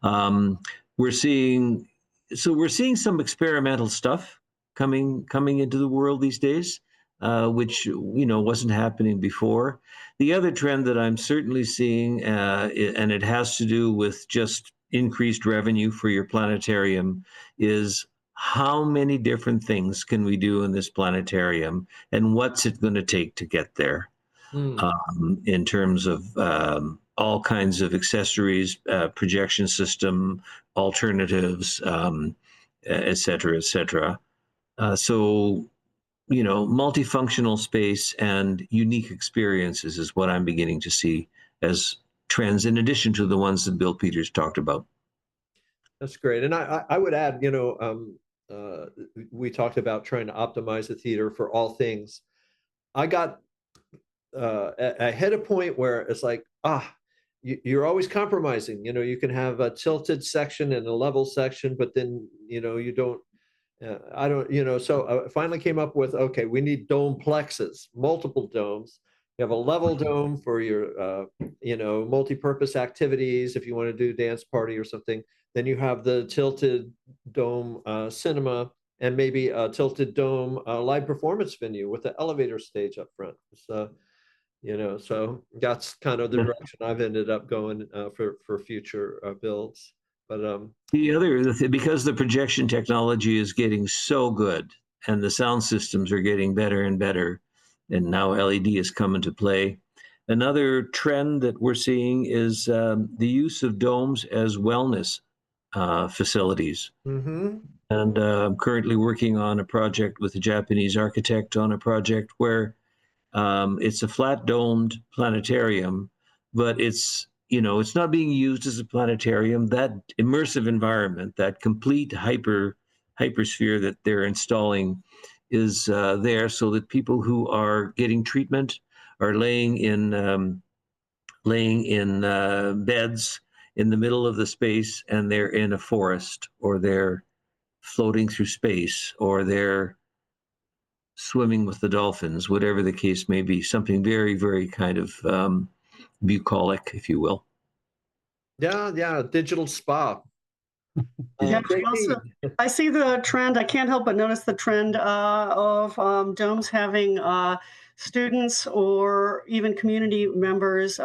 Um, we're seeing some experimental stuff coming into the world these days, which wasn't happening before. The other trend that I'm certainly seeing, and it has to do with just increased revenue for your planetarium, is how many different things can we do in this planetarium, and what's it going to take to get there? In terms of all kinds of accessories, projection system, alternatives, et cetera, et cetera. So, multifunctional space and unique experiences is what I'm beginning to see as trends, in addition to the ones that Bill Peters talked about. That's great. And I would add, we talked about trying to optimize the theater for all things. I got I hit a point where it's like, you're always compromising. You can have a tilted section and a level section, but then, you don't, I don't, so I finally came up with, okay, we need dome plexes, multiple domes. You have a level dome for your, multi-purpose activities. If you want to do dance party or something, then you have the tilted dome cinema, and maybe a tilted dome live performance venue with the elevator stage up front. So, so that's kind of the direction I've ended up going for future builds. But because the projection technology is getting so good, and the sound systems are getting better and better, and now LED has come into play. Another trend that we're seeing is the use of domes as wellness facilities. Mm-hmm. And I'm currently working on a project with a Japanese architect on a project where it's a flat domed planetarium, but it's not being used as a planetarium. That immersive environment, that complete hypersphere that they're installing, is there so that people who are getting treatment are laying in beds in the middle of the space, and they're in a forest, or they're floating through space, or they're swimming with the dolphins, whatever the case may be, something very, very kind of bucolic, if you will. Yeah, digital spa. Yeah, I see the trend. I can't help but notice the trend of domes having students or even community members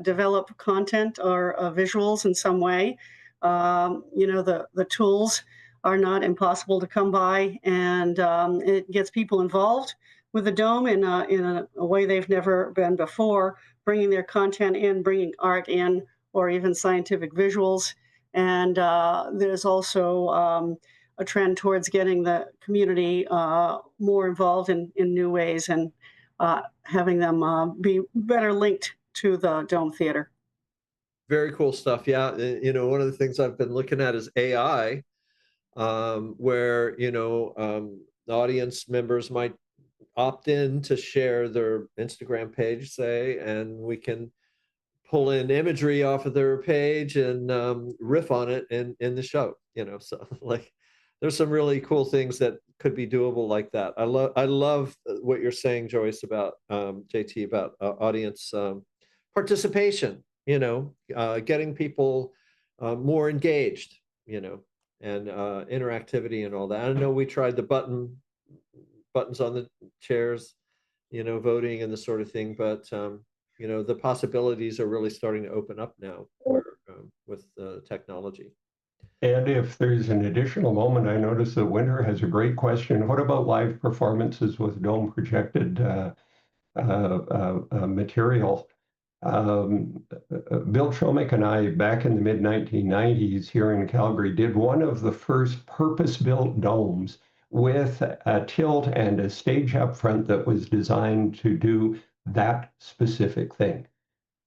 develop content or visuals in some way. The tools are not impossible to come by, and it gets people involved with the dome in a way they've never been before, bringing their content in, bringing art in, or even scientific visuals. And there's also a trend towards getting the community more involved in new ways, and having them be better linked to the Dome Theater. Very cool stuff. Yeah, one of the things I've been looking at is AI, where audience members might opt in to share their Instagram page, say, and we can pull in imagery off of their page and riff on it in the show. So like, there's some really cool things that could be doable like that. I love what you're saying, Joyce, about JT, about audience participation. Getting people more engaged. And interactivity and all that. I know we tried the buttons on the chairs, voting and the sort of thing, but the possibilities are really starting to open up now with technology. And if there's an additional moment, I noticed that Winter has a great question. What about live performances with dome projected material? Bill Chomik and I, back in the mid-1990s here in Calgary, did one of the first purpose-built domes with a tilt and a stage up front that was designed to do that specific thing.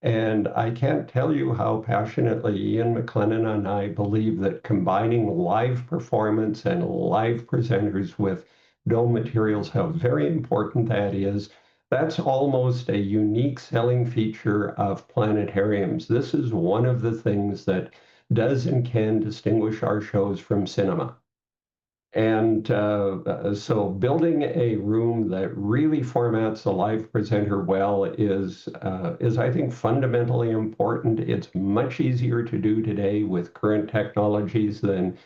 And I can't tell you how passionately Ian McLennan and I believe that combining live performance and live presenters with dome materials, how very important that is. That's almost a unique selling feature of planetariums. This is one of the things that does and can distinguish our shows from cinema. And so building a room that really formats a live presenter well is, I think, fundamentally important. It's much easier to do today with current technologies than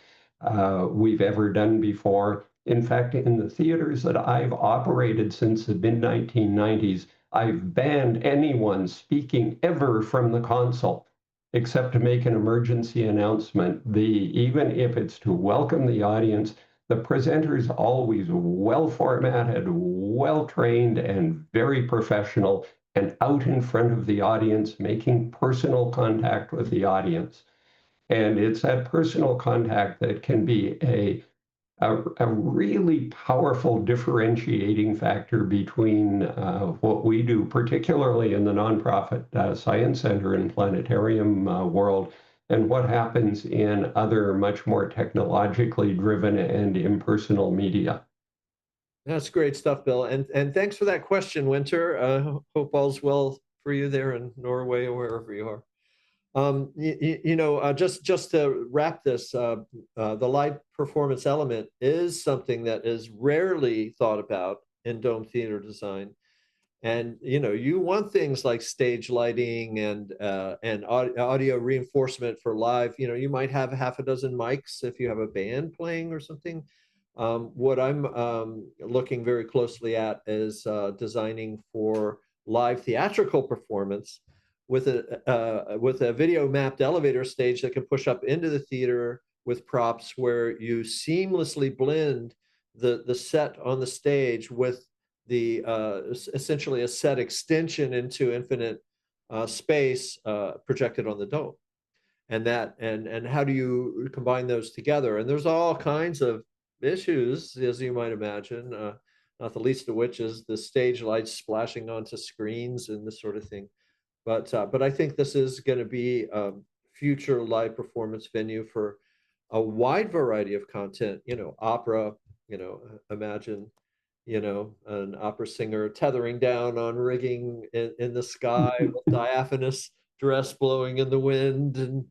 we've ever done before. In fact, in the theaters that I've operated since the mid-1990s, I've banned anyone speaking ever from the console except to make an emergency announcement. Even if it's to welcome the audience, the presenter is always well formatted, well trained, and very professional, and out in front of the audience, making personal contact with the audience. And it's that personal contact that can be a really powerful differentiating factor between what we do, particularly in the nonprofit science center and planetarium world, and what happens in other much more technologically driven and impersonal media. That's great stuff, Bill. And thanks for that question, Winter. Hope all's well for you there in Norway or wherever you are. Just to wrap this, the live performance element is something that is rarely thought about in dome theater design. And you want things like stage lighting and audio reinforcement for live. You might have half a dozen mics if you have a band playing or something. What I'm looking very closely at is designing for live theatrical performance with a video mapped elevator stage that can push up into the theater with props, where you seamlessly blend the set on the stage with the essentially a set extension into infinite space projected on the dome. And how do you combine those together? And there's all kinds of issues, as you might imagine, not the least of which is the stage lights splashing onto screens and this sort of thing. But I think this is going to be a future live performance venue for a wide variety of content. Opera. Imagine an opera singer tethering down on rigging in the sky with diaphanous dress blowing in the wind, and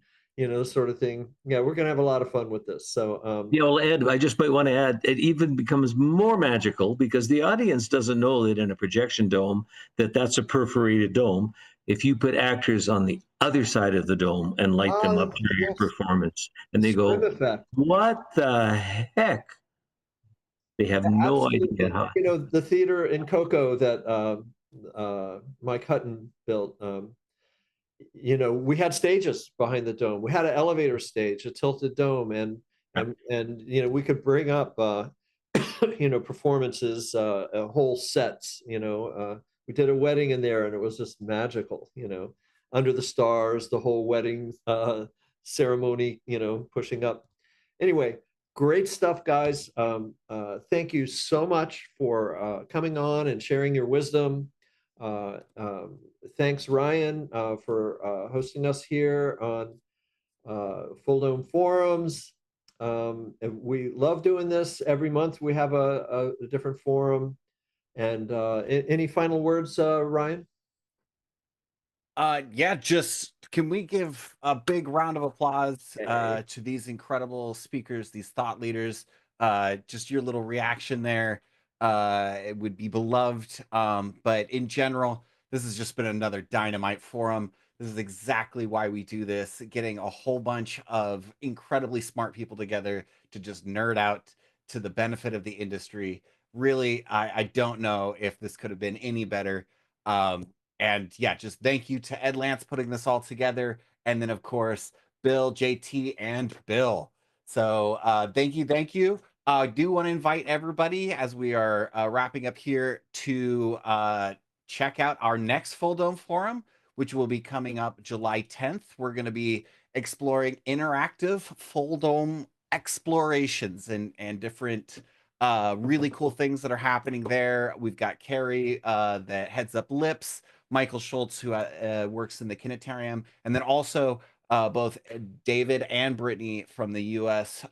sort of thing. Yeah, we're gonna have a lot of fun with this. So Ed, I just might want to add, it even becomes more magical because the audience doesn't know that in a projection dome that's a perforated dome. If you put actors on the other side of the dome and light them up during your performance, and they go, effect. "What the heck?" They have no Absolutely. idea how. The theater in Cocoa that Mike Hutton built, we had stages behind the dome. We had an elevator stage, a tilted dome, and we could bring up performances, whole sets. We did a wedding in there, and it was just magical. Under the stars, the whole wedding ceremony. Pushing up. Anyway, great stuff, guys. Thank you so much for coming on and sharing your wisdom. Thanks, Ryan, for hosting us here on Fulldome Forums. We love doing this. Every month we have a different forum. And any final words, Ryan? Yeah, just can we give a big round of applause to these incredible speakers, these thought leaders. Just your little reaction there, it would be beloved. But in general, this has just been another dynamite forum. This is exactly why we do this, getting a whole bunch of incredibly smart people together to just nerd out to the benefit of the industry. Really, I don't know if this could have been any better. And yeah, just thank you to Ed Lance putting this all together. And then, of course, Bill, JT, and Bill. So thank you. Thank you. I do want to invite everybody as we are wrapping up here to check out our next Fulldome Forum, which will be coming up July 10th. We're going to be exploring interactive Fulldome explorations and different really cool things that are happening there. We've got Carrie that heads up LIPS, Michael Schultz, who works in the Planetarium, and then also both David and Brittany from the U.S.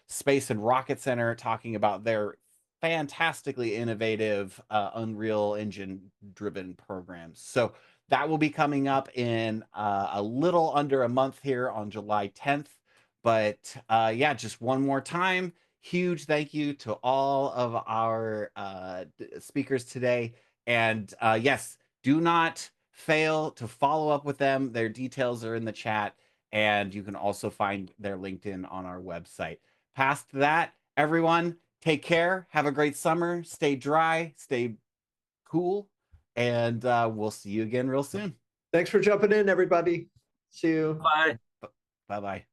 Space and Rocket Center talking about their fantastically innovative Unreal Engine driven programs. So that will be coming up in a little under a month here on July 10th. But yeah, just one more time, huge thank you to all of our speakers today. And yes, do not fail to follow up with them. Their details are in the chat, and you can also find their LinkedIn on our website. Past that, everyone, take care. Have a great summer. Stay dry, stay cool, and we'll see you again real soon. Thanks for jumping in, everybody. See you. Bye. Bye-bye.